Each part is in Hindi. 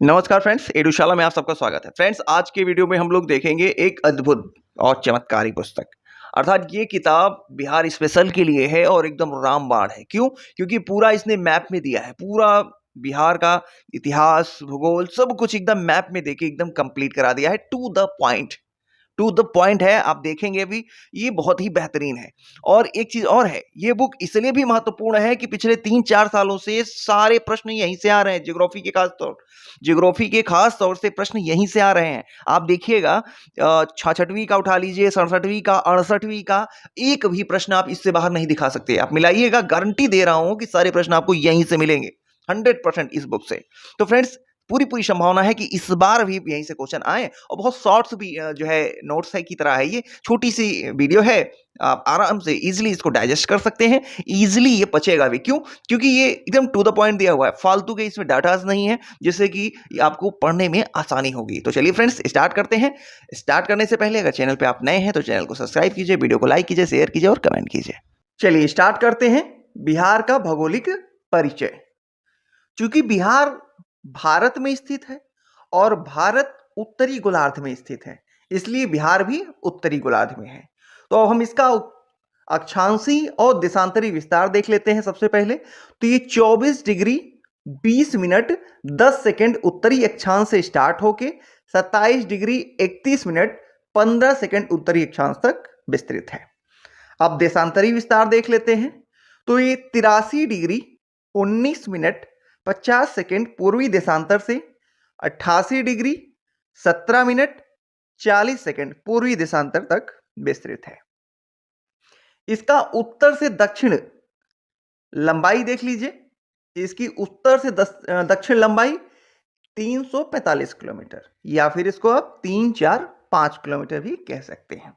नमस्कार फ्रेंड्स, एडुशाला में आप सबका स्वागत है। फ्रेंड्स, आज के वीडियो में हम लोग देखेंगे एक अद्भुत और चमत्कारी पुस्तक। अर्थात ये किताब बिहार स्पेशल के लिए है और एकदम रामबाण है। क्यों? क्योंकि पूरा इसने मैप में दिया है। पूरा बिहार का इतिहास, भूगोल सब कुछ एकदम मैप में देके एकदम कंप्लीट करा दिया है। टू द पॉइंट है, आप देखेंगे अभी, ये बहुत ही बेहतरीन है। और एक चीज और है, ये बुक इसलिए भी महत्वपूर्ण है कि पिछले 3-4 सालों से सारे प्रश्न यहीं से आ रहे हैं। ज्योग्राफी के खास तौर से प्रश्न यहीं से आ रहे हैं। आप देखिएगा, 66वीं का उठा लीजिए, 67वीं का, 68वीं का, एक भी प्रश्न आप इससे बाहर नहीं दिखा सकते। आप मिलाइएगा, गारंटी दे रहा हूं कि सारे प्रश्न आपको यहीं से मिलेंगे 100% इस बुक से। तो फ्रेंड्स, पूरी संभावना है कि इस बार भी यहीं से क्वेश्चन आए। और बहुत शॉर्ट्स भी जो है नोट्स है की तरह है। ये छोटी सी वीडियो है, आप आराम से इजीली इसको डाइजेस्ट कर सकते हैं। इजीली ये पचेगा भी। क्यों? क्योंकि ये एकदम टू द पॉइंट दिया हुआ है, फालतू के इसमें डाटाज नहीं है, जिससे कि आपको पढ़ने में आसानी होगी। तो चलिए फ्रेंड्स, स्टार्ट करते हैं। स्टार्ट करने से पहले अगर चैनल पे आप नए हैं तो चैनल को सब्सक्राइब कीजिए, वीडियो को लाइक कीजिए, शेयर कीजिए और कमेंट कीजिए। चलिए स्टार्ट करते हैं। बिहार का भौगोलिक परिचय। चूंकि बिहार भारत में स्थित है और भारत उत्तरी गोलार्ध में स्थित है, इसलिए बिहार भी उत्तरी गोलार्ध में है। तो अब हम इसका अक्षांशी और देशांतरी विस्तार देख लेते हैं। सबसे पहले तो ये 24 डिग्री 20 मिनट 10 सेकंड उत्तरी अक्षांश से स्टार्ट होके 27 डिग्री 31 मिनट 15 सेकंड उत्तरी अक्षांश तक विस्तृत है। अब देशांतरी विस्तार देख लेते हैं। तो ये 83 डिग्री 19 मिनट 50 सेकंड पूर्वी देशांतर से 88 डिग्री 17 मिनट 40 सेकंड पूर्वी देशांतर तक विस्तृत है। इसका उत्तर से दक्षिण लंबाई देख लीजिए। इसकी उत्तर से दक्षिण लंबाई 345 किलोमीटर, या फिर इसको आप 3-4-5 किलोमीटर भी कह सकते हैं।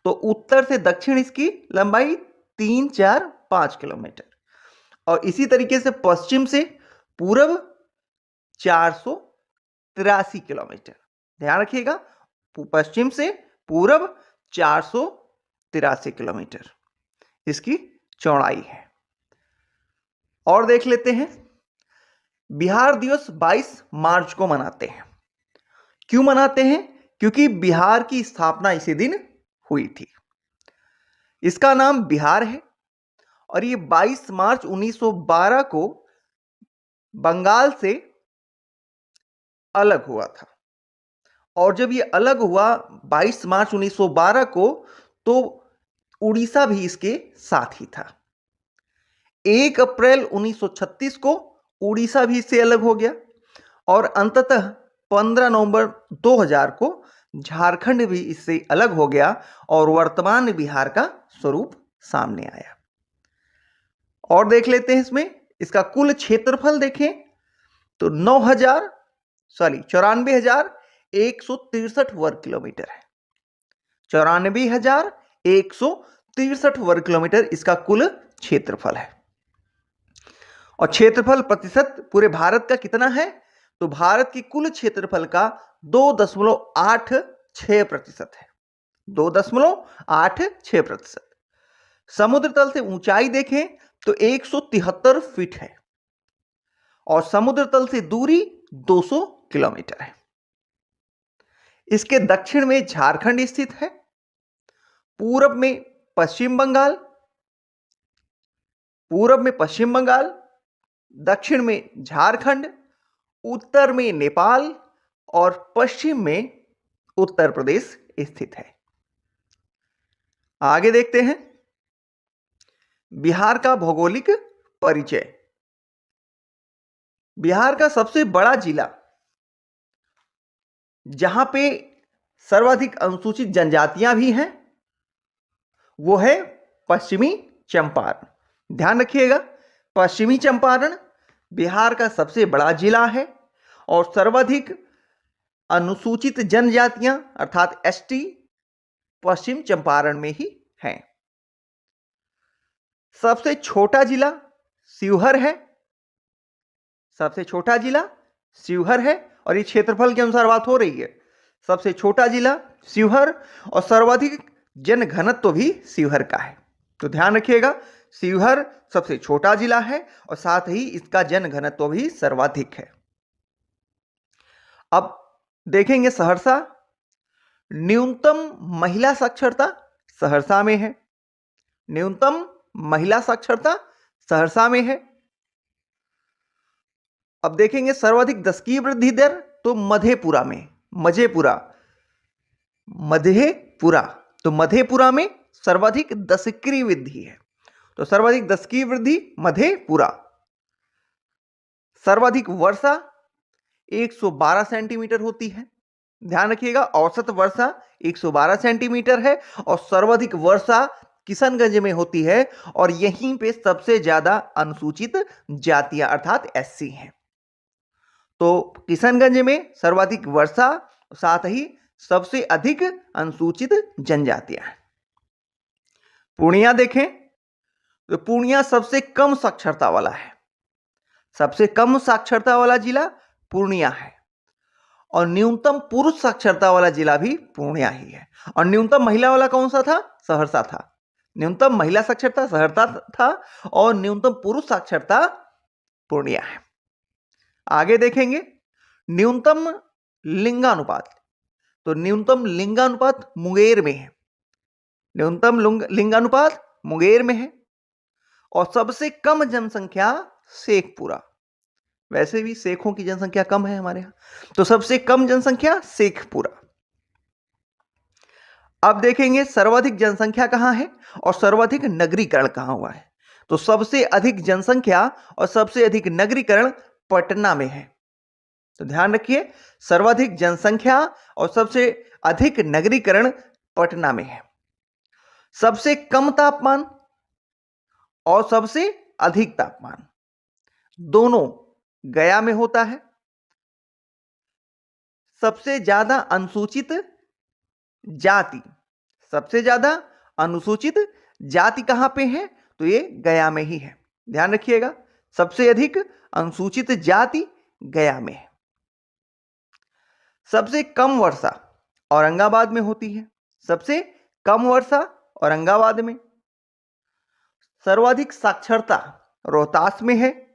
तो उत्तर से दक्षिण इसकी लंबाई 3-4-5 किलोमीटर। और इसी तरीके से पश्चिम से पूर्व 483 किलोमीटर। ध्यान रखिएगा, पश्चिम से पूर्व 483 किलोमीटर इसकी चौड़ाई है। और देख लेते हैं, बिहार दिवस 22 मार्च को मनाते हैं। क्यों मनाते हैं? क्योंकि बिहार की स्थापना इसी दिन हुई थी। इसका नाम बिहार है और ये 22 मार्च 1912 को बंगाल से अलग हुआ था। और जब ये अलग हुआ 22 मार्च 1912 को, तो उड़ीसा भी इसके साथ ही था। 1 अप्रैल 1936 को उड़ीसा भी इससे अलग हो गया और अंततः 15 नवंबर 2000 को झारखंड भी इससे अलग हो गया और वर्तमान बिहार का स्वरूप सामने आया। और देख लेते हैं इसमें, इसका कुल क्षेत्रफल देखें तो 94,163 वर्ग किलोमीटर है। 94,163 वर्ग किलोमीटर इसका कुल क्षेत्रफल है। और क्षेत्रफल प्रतिशत पूरे भारत का कितना है? तो भारत की कुल क्षेत्रफल का 2.86% है। 2.86%। समुद्र तल से ऊंचाई देखें तो 173 फीट है और समुद्र तल से दूरी 200 किलोमीटर है। इसके दक्षिण में झारखंड स्थित है, पूरब में पश्चिम बंगाल, दक्षिण में झारखंड, उत्तर में नेपाल और पश्चिम में उत्तर प्रदेश स्थित है। आगे देखते हैं बिहार का भौगोलिक परिचय। बिहार का सबसे बड़ा जिला जहां पे सर्वाधिक अनुसूचित जनजातियां भी हैं, वो है पश्चिमी चंपारण। ध्यान रखिएगा, पश्चिमी चंपारण बिहार का सबसे बड़ा जिला है और सर्वाधिक अनुसूचित जनजातियां अर्थात एसटी पश्चिम चंपारण में ही हैं। सबसे छोटा जिला शिवहर है। और ये क्षेत्रफल के अनुसार बात हो रही है। सबसे छोटा जिला शिवहर और सर्वाधिक जनघनत्व भी शिवहर का है। तो ध्यान रखिएगा, शिवहर सबसे छोटा जिला है और साथ ही इसका जनघनत्व भी सर्वाधिक है। अब देखेंगे सहरसा, न्यूनतम महिला साक्षरता सहरसा में है, न्यूनतम महिला साक्षरता सहरसा में है। अब देखेंगे सर्वाधिक दशकीय वृद्धि दर, तो मधेपुरा में, मधेपुरा, तो मधेपुरा में सर्वाधिक दशकीय वृद्धि है, तो सर्वाधिक दशकीय वृद्धि मधेपुरा। सर्वाधिक वर्षा 112 सेंटीमीटर होती है, ध्यान रखिएगा, औसत वर्षा 112 सेंटीमीटर है और सर्वाधिक वर्षा किशनगंज में होती है और यहीं पे सबसे ज्यादा अनुसूचित जातियां अर्थात एससी हैं। तो किशनगंज में सर्वाधिक वर्षा, साथ ही सबसे अधिक अनुसूचित जनजातियां हैं। पूर्णिया देखें तो पूर्णिया सबसे कम साक्षरता वाला है, सबसे कम साक्षरता वाला जिला पूर्णिया है और न्यूनतम पुरुष साक्षरता वाला जिला भी पूर्णिया ही है। और न्यूनतम महिला वाला कौन सा था? सहरसा था। न्यूनतम महिला साक्षरता सहरसा था और न्यूनतम पुरुष साक्षरता पूर्णिया है। आगे देखेंगे न्यूनतम लिंगानुपात, तो न्यूनतम लिंगानुपात मुंगेर में है, न्यूनतम लिंगानुपात मुंगेर में है और सबसे कम जनसंख्या शेखपुरा। वैसे भी शेखों की जनसंख्या कम है हमारे यहां, तो सबसे कम जनसंख्या शेखपुरा। अब देखेंगे सर्वाधिक जनसंख्या कहां है और सर्वाधिक नगरीकरण कहां हुआ है। तो सबसे अधिक जनसंख्या और सबसे अधिक नगरीकरण पटना में है, तो ध्यान रखिए, सर्वाधिक जनसंख्या और सबसे अधिक नगरीकरण पटना में है। सबसे कम तापमान और सबसे अधिक तापमान दोनों गया में होता है। सबसे ज्यादा अनुसूचित जाति, सबसे ज्यादा अनुसूचित जाति कहां पे है? तो ये गया में ही है, ध्यान रखिएगा, सबसे अधिक अनुसूचित जाति गया में है। सबसे कम वर्षा औरंगाबाद में होती है, सबसे कम वर्षा औरंगाबाद में। सर्वाधिक साक्षरता रोहतास में है,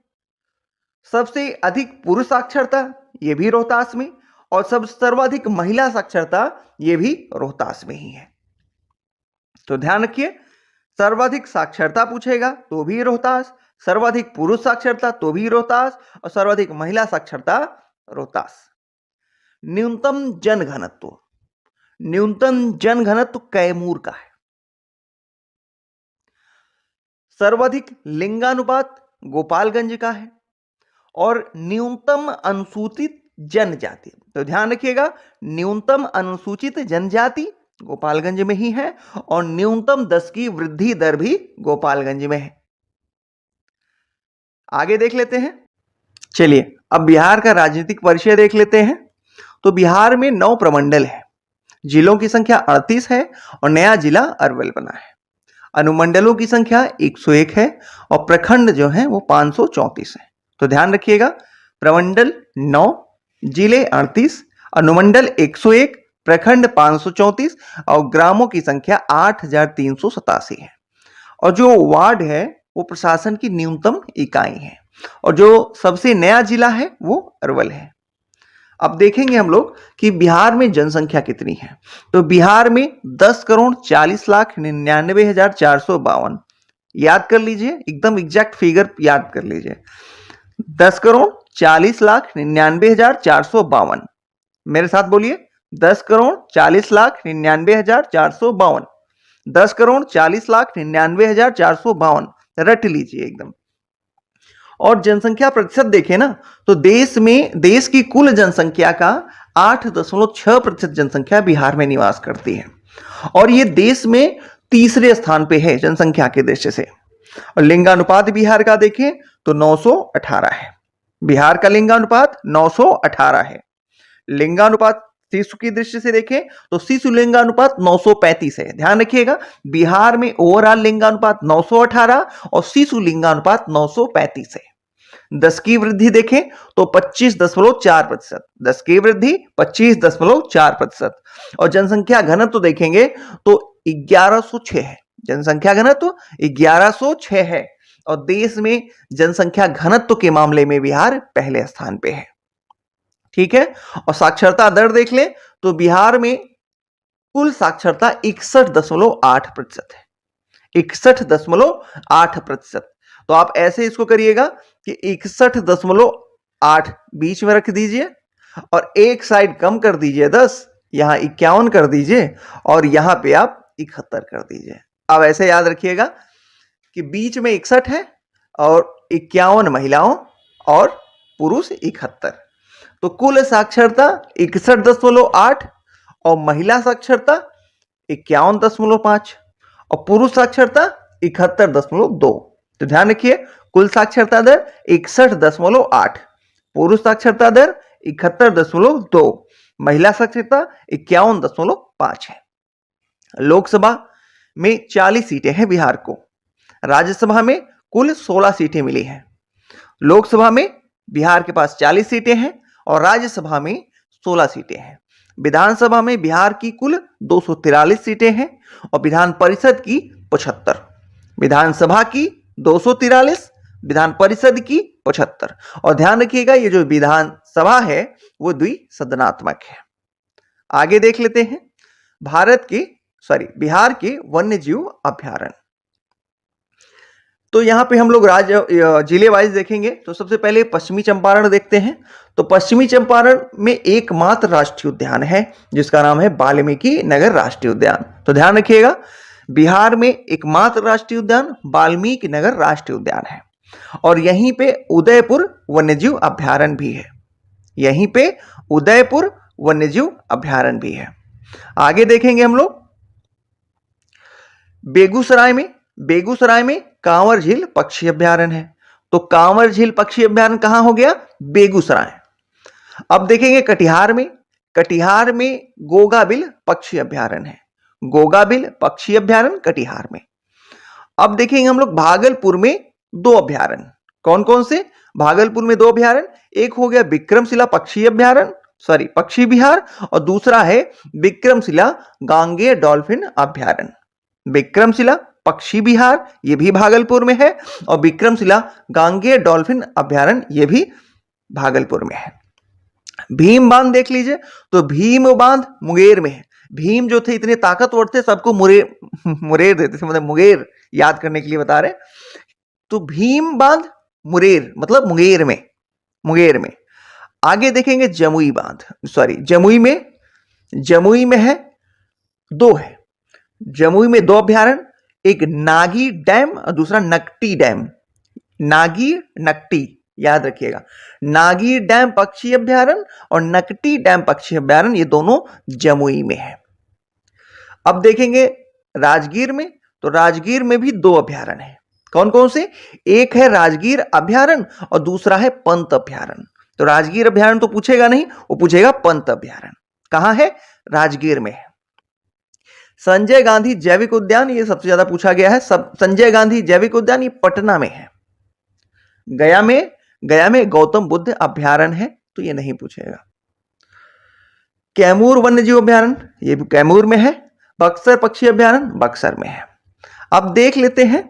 सबसे अधिक पुरुष साक्षरता ये भी रोहतास में और सर्वाधिक महिला साक्षरता ये भी रोहतास में ही है। तो ध्यान रखिए, सर्वाधिक साक्षरता पूछेगा तो भी रोहतास, सर्वाधिक पुरुष साक्षरता तो भी रोहतास और सर्वाधिक महिला साक्षरता रोहतास। न्यूनतम जनघनत्व, न्यूनतम जनघनत्व कैमूर का है। सर्वाधिक लिंगानुपात गोपालगंज का है और न्यूनतम अनुसूचित जनजाति, तो ध्यान रखिएगा, न्यूनतम अनुसूचित जनजाति गोपालगंज में ही है और न्यूनतम 10 की वृद्धि दर भी गोपालगंज में है। आगे देख लेते हैं, चलिए अब बिहार का राजनीतिक परिचय देख लेते हैं। तो बिहार में 9 प्रमंडल है, जिलों की संख्या 38 है और नया जिला अरवल बना है। अनुमंडलों की संख्या 101 है और प्रखंड जो है वो 534 है। तो ध्यान रखिएगा, प्रमंडल 9, जिले 38, अनुमंडल 101, प्रखंड 534 और ग्रामों की संख्या 8387 है। और जो वार्ड है वो प्रशासन की न्यूनतम इकाई है और जो सबसे नया जिला है वो अरवल है। अब देखेंगे हम लोग कि बिहार में जनसंख्या कितनी है। तो बिहार में 10,40,99,452, याद कर लीजिए, एकदम एग्जैक्ट फिगर याद कर लीजिए, 10,40,99,452। मेरे साथ बोलिए, 10,40,99,452, 10,40,99,452, रट लीजिए एकदम। और जनसंख्या प्रतिशत देखें ना, तो देश की कुल जनसंख्या का 8.6% जनसंख्या बिहार में निवास करती है और ये देश में तीसरे स्थान पे है जनसंख्या के दृष्टि से। और लिंगानुपात बिहार का देखें तो 918 है, बिहार का लिंगानुपात 918 है। लिंगानुपात शिशु की दृष्टि से देखें तो शिशु लिंगानुपात 935 है। ध्यान रखिएगा, बिहार में ओवरऑल लिंगानुपात 918 और शिशु लिंगानुपात 935 है। 10 की वृद्धि देखें तो 25.4%, 10 की वृद्धि 25.4%। और जनसंख्या घनत्व देखेंगे तो 1106 है, जनसंख्या घनत्व 1106 है और देश में जनसंख्या घनत्व के मामले में बिहार पहले स्थान पे है। ठीक है। और साक्षरता दर देख लें तो बिहार में कुल साक्षरता 61.8% है, 61.8%। तो आप ऐसे इसको करिएगा कि 61.8 बीच में रख दीजिए और एक साइड कम कर दीजिए 10, यहां 51 कर दीजिए और यहां पे आप 71 कर दीजिए। अब ऐसे याद रखिएगा कि बीच में 61 है और 51 महिलाओं और पुरुष 71। तो कुल साक्षरता 61.8 और महिला साक्षरता 51.5 और पुरुष साक्षरता 71.2। तो ध्यान रखिए कुल साक्षरता दर 61.8, पुरुष साक्षरता दर 71.2, महिला साक्षरता 51.5 है। लोकसभा में 40 सीटें हैं बिहार को, राज्यसभा में कुल 16 सीटें मिली हैं। लोकसभा में बिहार के पास 40 सीटें हैं और राज्यसभा में 16 सीटें हैं। विधानसभा में बिहार की कुल 243 सीटें हैं और विधान परिषद की 75। विधानसभा की 243, विधान परिषद की 75। और ध्यान रखिएगा ये जो विधानसभा है वो द्विसदनात्मक है। आगे देख लेते हैं बिहार के वन्य जीव अभ्यारण्य। तो यहां पे हम लोग जिले वाइज देखेंगे तो सबसे पहले पश्चिमी चंपारण देखते हैं। तो पश्चिमी चंपारण में एकमात्र राष्ट्रीय उद्यान है जिसका नाम है वाल्मीकि नगर राष्ट्रीय उद्यान। तो ध्यान रखिएगा बिहार में एकमात्र राष्ट्रीय उद्यान वाल्मीकि नगर राष्ट्रीय उद्यान है और यहीं पे उदयपुर वन्यजीव अभ्यारण्य भी है। यहीं पे उदयपुर वन्यजीव अभ्यारण्य भी है। आगे देखेंगे हम लोग बेगूसराय में कांवर झील पक्षी अभ्यारण्य है। तो कांवर झील पक्षी अभ्यारण्य कहां हो गया? बेगूसराय। अब देखेंगे कटिहार में गोगाबिल पक्षी अभ्यारण्य है। गोगाबिल पक्षी अभ्यारण्य कटिहार में। अब देखेंगे हम लोग भागलपुर में 2 अभ्यारण्य। कौन कौन से? भागलपुर में 2 अभ्यारण्य, एक हो गया विक्रमशिला पक्षी अभ्यारण्य पक्षी विहार और दूसरा है विक्रमशिला गांगेय डॉल्फिन अभ्यारण्य। विक्रमशिला पक्षी विहार ये भी भागलपुर में है और विक्रमशिला गांगेय डॉल्फिन अभ्यारण्य ये भी भागलपुर में है। भीम बांध देख लीजिए तो भीम बांध मुंगेर में है। भीम जो थे इतने ताकतवर थे सबको मुरेर देते थे, मतलब मुंगेर याद करने के लिए बता रहे। तो भीम बांध मतलब मुंगेर में। आगे देखेंगे जमुई में है 2 है। जमुई में 2 अभ्यारण्य, एक नागी डैम और दूसरा नकटी डैम। नागी नकटी याद रखिएगा, नागी डैम पक्षी अभ्यारण्य और नकटी डैम पक्षी अभ्यारण्य ये दोनों जमुई में है। अब देखेंगे राजगीर में, तो राजगीर में भी 2 अभ्यारण्य है। कौन कौन से? एक है राजगीर अभ्यारण्य और दूसरा है पंत अभ्यारण्य। तो राजगीर अभ्यारण्य तो पूछेगा नहीं, वो पूछेगा पंत अभ्यारण्य। कहां है? राजगीर में है। संजय गांधी जैविक उद्यान ये सबसे ज्यादा पूछा गया है। संजय गांधी जैविक उद्यान ये पटना में है। गया में गौतम बुद्ध अभ्यारण्य है तो ये नहीं पूछेगा। कैमूर वन्यजीव अभ्यारण्य ये भी कैमूर में है। बक्सर पक्षी अभ्यारण्य बक्सर में है। अब देख लेते हैं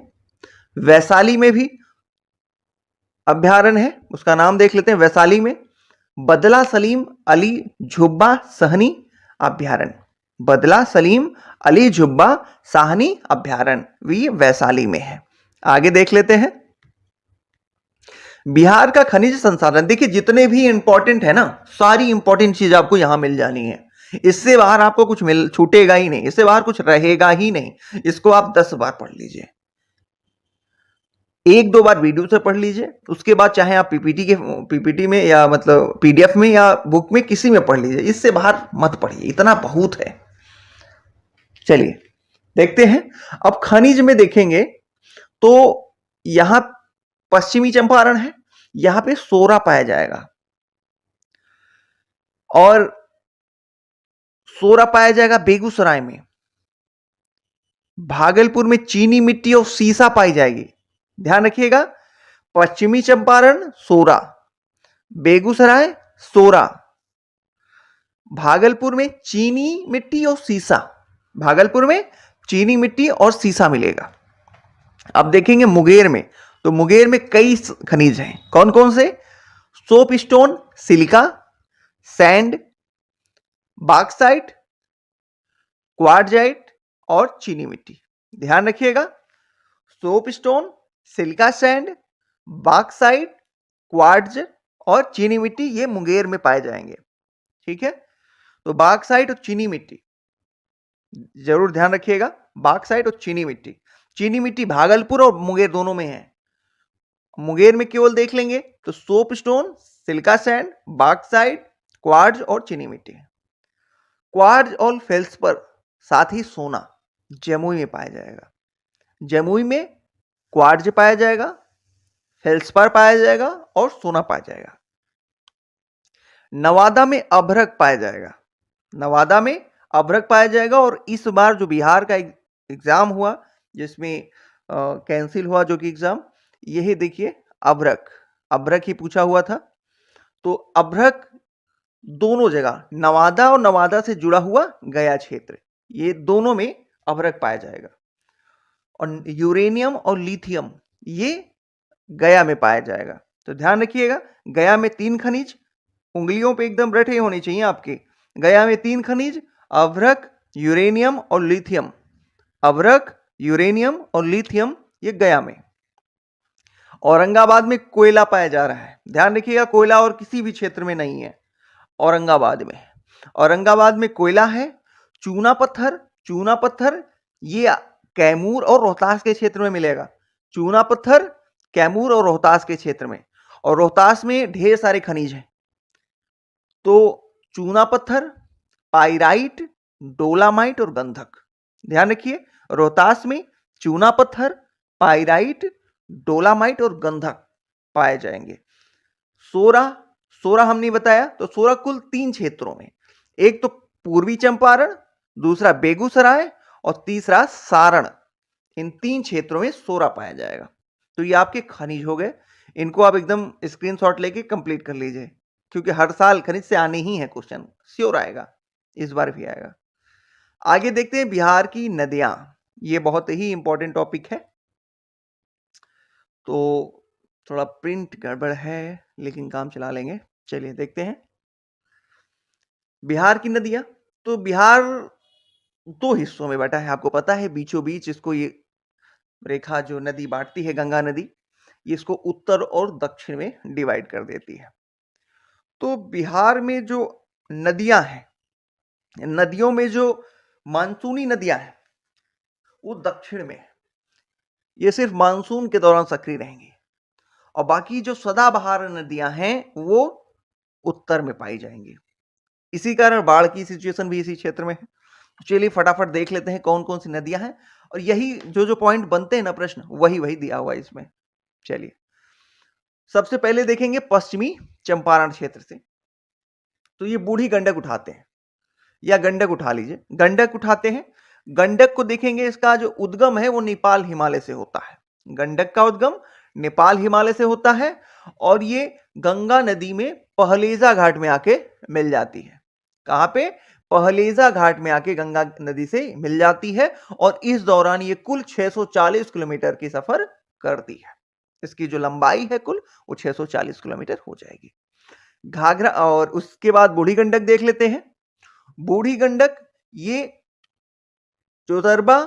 वैशाली में भी अभ्यारण्य है, उसका नाम देख लेते हैं। वैशाली में बदला सलीम अली झुब्बा सहनी अभ्यारण्य। बदला सलीम अली झुब्बा साहनी अभ्यारण्य भी वैशाली में है। आगे देख लेते हैं बिहार का खनिज संसाधन। देखिए जितने भी इंपॉर्टेंट है ना, सारी इंपॉर्टेंट चीज आपको यहां मिल जानी है। इससे बाहर आपको कुछ छूटेगा ही नहीं, इससे बाहर कुछ रहेगा ही नहीं। इसको आप 10 बार पढ़ लीजिए, 1-2 बार वीडियो से पढ़ लीजिए, उसके बाद चाहे आप पीपीटी में या मतलब पीडीएफ में या बुक में किसी में पढ़ लीजिए। इससे बाहर मत पढ़िए, इतना बहुत है। चलिए देखते हैं अब खनिज में देखेंगे तो यहां पश्चिमी चंपारण है, यहां पे सोरा पाया जाएगा और सोरा पाया जाएगा बेगूसराय में। भागलपुर में चीनी मिट्टी और सीसा पाई जाएगी। ध्यान रखिएगा पश्चिमी चंपारण सोरा, बेगूसराय सोरा, भागलपुर में चीनी मिट्टी और सीसा। भागलपुर में चीनी मिट्टी और सीसा मिलेगा। अब देखेंगे मुंगेर में, तो मुंगेर में कई खनिज हैं। कौन कौन से? Soap stone, silica, sand, bauxite, quartzite और चीनी मिट्टी। ध्यान रखिएगा, soap stone, silica sand, bauxite, quartz और चीनी मिट्टी ये मुंगेर में पाए जाएंगे। ठीक है, तो बॉक्साइट और चीनी मिट्टी जरूर ध्यान रखिएगा, बॉक्साइट और चीनी मिट्टी। चीनी मिट्टी भागलपुर और मुंगेर दोनों में है। मुंगेर में केवल देख लेंगे तो soap stone, silica sand, bauxite, quartz और चीनी मिट्टी। क्वार्ट्ज और फेल्सपर साथ ही सोना जमुई में पाया जाएगा। जमुई में क्वार्ट्ज पाया जाएगा, फेल्सपर पाया जाएगा और सोना पाया जाएगा। नवादा में अभ्रक पाया जाएगा। नवादा में अभ्रक पाया जाएगा। और इस बार जो बिहार का एग्जाम हुआ जिसमें कैंसिल हुआ जो कि एग्जाम, यही देखिए अभ्रक, अभ्रक ही पूछा हुआ था। तो अभ्रक दोनों जगह, नवादा और नवादा से जुड़ा हुआ गया क्षेत्र, ये दोनों में अभ्रक पाया जाएगा। और यूरेनियम और लिथियम ये गया में पाया जाएगा। तो ध्यान रखिएगा, गया में 3 खनिज, उंगलियों पे एकदम रटे होने चाहिए आपके। गया में 3 खनिज, अभ्रक, यूरेनियम और लिथियम। अभ्रक, यूरेनियम और लिथियम ये गया में। औरंगाबाद में कोयला पाया जा रहा है। ध्यान रखिएगा, कोयला और किसी भी क्षेत्र में नहीं है, औरंगाबाद में। औरंगाबाद में कोयला है। चूना पत्थर, चूना पत्थर ये कैमूर और रोहतास के क्षेत्र में मिलेगा। चूना पत्थर कैमूर और रोहतास के क्षेत्र में। और रोहतास में ढेर सारे खनिज हैं। तो चूना पत्थर, पाइराइट, डोलामाइट और गंधक। ध्यान रखिए, रोहतास में चूना पत्थर, पाइराइट, डोलामाइट और गंधक पाए जाएंगे। सोरा, सोरा हमने बताया, तो सोरा कुल 3 क्षेत्रों में, एक तो पूर्वी चंपारण, दूसरा बेगूसराय और तीसरा सारण, इन 3 क्षेत्रों में सोरा पाया जाएगा। तो ये आपके खनिज हो गए। इनको आप एकदम स्क्रीनशॉट लेके कंप्लीट कर लीजिए, क्योंकि हर साल खनिज से आने ही है क्वेश्चन, श्योर आएगा, इस बार भी आएगा। आगे देखते हैं बिहार की नदियां। ये बहुत ही इंपॉर्टेंट टॉपिक है। तो थोड़ा प्रिंट गड़बड़ है लेकिन काम चला लेंगे। चलिए देखते हैं बिहार की नदियां। तो बिहार 2 हिस्सों में बटा है, आपको पता है। बीचों बीच इसको ये रेखा जो नदी बांटती है, गंगा नदी, ये इसको उत्तर और दक्षिण में डिवाइड कर देती है। तो बिहार में जो नदियां हैं, नदियों में जो मानसूनी नदियां हैं वो दक्षिण में है। ये सिर्फ मानसून के दौरान सक्रिय रहेंगी। और बाकी जो सदाबहार नदियां हैं वो उत्तर में पाई जाएंगी। इसी कारण बाढ़ की सिचुएशन भी इसी क्षेत्र में है। तो चलिए फटाफट देख लेते हैं कौन कौन सी नदियां हैं। और यही जो जो पॉइंट बनते हैं ना प्रश्न, वही वही दिया हुआ है इसमें। चलिए सबसे पहले देखेंगे पश्चिमी चंपारण क्षेत्र से। तो ये बूढ़ी गंडक उठाते हैं, या गंडक उठा लीजिए, गंडक उठाते हैं। गंडक को देखेंगे, इसका जो उद्गम है वो नेपाल हिमालय से होता है। गंडक का उद्गम नेपाल हिमालय से होता है और ये गंगा नदी में पहलेजा घाट में आके मिल जाती है। कहां पे? पहलेजा घाट में आके गंगा नदी से मिल जाती है। और इस दौरान ये कुल 640 किलोमीटर की सफर करती है। इसकी जो लंबाई है कुल वो 640 किलोमीटर हो जाएगी। घाघरा, और उसके बाद बूढ़ी गंडक देख लेते हैं। बूढ़ी गंडक ये चौतरबा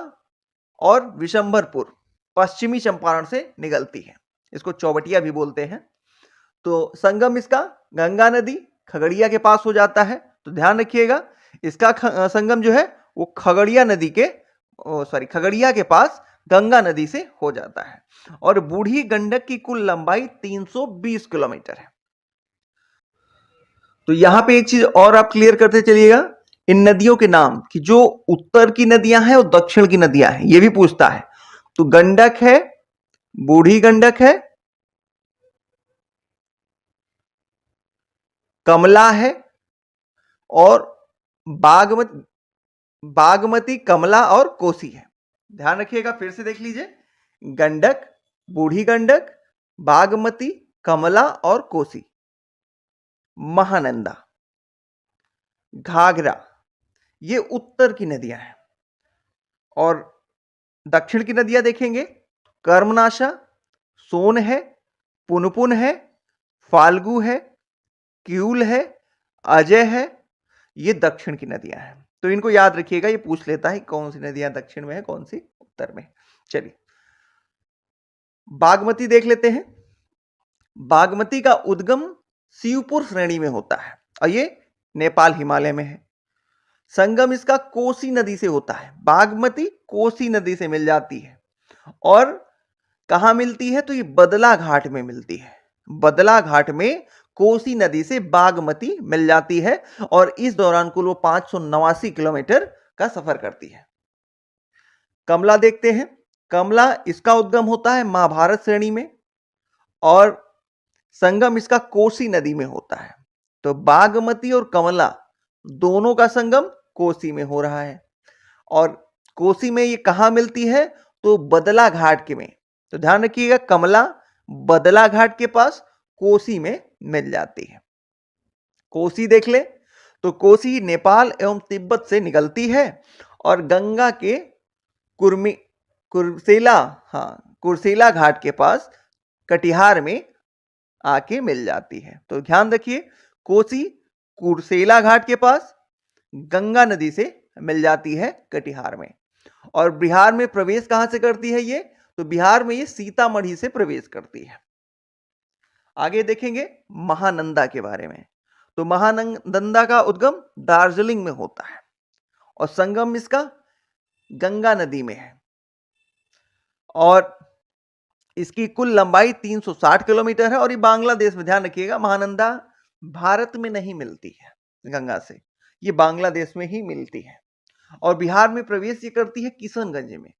और विशंभरपुर पश्चिमी चंपारण से निकलती है। इसको चौबटिया भी बोलते हैं। तो संगम इसका गंगा नदी खगड़िया के पास हो जाता है। तो ध्यान रखिएगा, इसका संगम जो है वो खगड़िया नदी के खगड़िया के पास गंगा नदी से हो जाता है। और बूढ़ी गंडक की कुल लंबाई 320 किलोमीटर है। तो यहां पे एक चीज और आप क्लियर करते चलिएगा, इन नदियों के नाम कि जो उत्तर की नदियां हैं और दक्षिण की नदियां हैं, ये भी पूछता है। तो गंडक है, बूढ़ी गंडक है, कमला है और बागमती, कमला और कोसी है। ध्यान रखिएगा, फिर से देख लीजिए, गंडक, बूढ़ी गंडक, बागमती, कमला और कोसी। महानंदा, घाघरा ये उत्तर की नदियां हैं। और दक्षिण की नदियां देखेंगे, कर्मनाशा, सोन है, पुनपुन है, फाल्गु है, क्यूल है, अजय है, ये दक्षिण की नदियां हैं। तो इनको याद रखिएगा, ये पूछ लेता है कौन सी नदियां दक्षिण में है, कौन सी उत्तर में। चलिए बागमती देख लेते हैं। बागमती का उद्गम शिवपुर श्रेणी में होता है और ये नेपाल हिमालय में है। संगम इसका कोसी नदी से होता है। बागमती कोसी नदी से मिल जाती है और कहां मिलती है, तो ये बदला घाट में मिलती है। बदला घाट में कोसी नदी से बागमती मिल जाती है और इस दौरान कुल वो 589 किलोमीटर का सफर करती है। कमला देखते हैं। कमला इसका उद्गम होता है महाभारत श्रेणी में और संगम इसका कोसी नदी में होता है। तो बागमती और कमला दोनों का संगम कोसी में हो रहा है और कोसी में ये कहां मिलती है, तो बदला घाट के में। तो ध्यान रखिएगा, कमला बदला घाट के पास कोसी में मिल जाती है। कोसी देख ले, तो कोसी नेपाल एवं तिब्बत से निकलती है और गंगा के कुर्मी कुर्सेला कुर्सेला घाट के पास कटिहार में आके मिल जाती है। तो ध्यान रखिए, कोसी कुर्सेला घाट के पास गंगा नदी से मिल जाती है कटिहार में। और बिहार में प्रवेश कहां से करती है ये, तो बिहार में ये सीतामढ़ी से प्रवेश करती है। आगे देखेंगे महानंदा के बारे में। तो महानंदा का उद्गम दार्जिलिंग में होता है और संगम इसका गंगा नदी में है और इसकी कुल लंबाई 360 किलोमीटर है और ये बांग्लादेश में, ध्यान रखिएगा, महानंदा भारत में नहीं मिलती है गंगा से, ये बांग्लादेश में ही मिलती है। और बिहार में प्रवेश ये करती है किशनगंज में।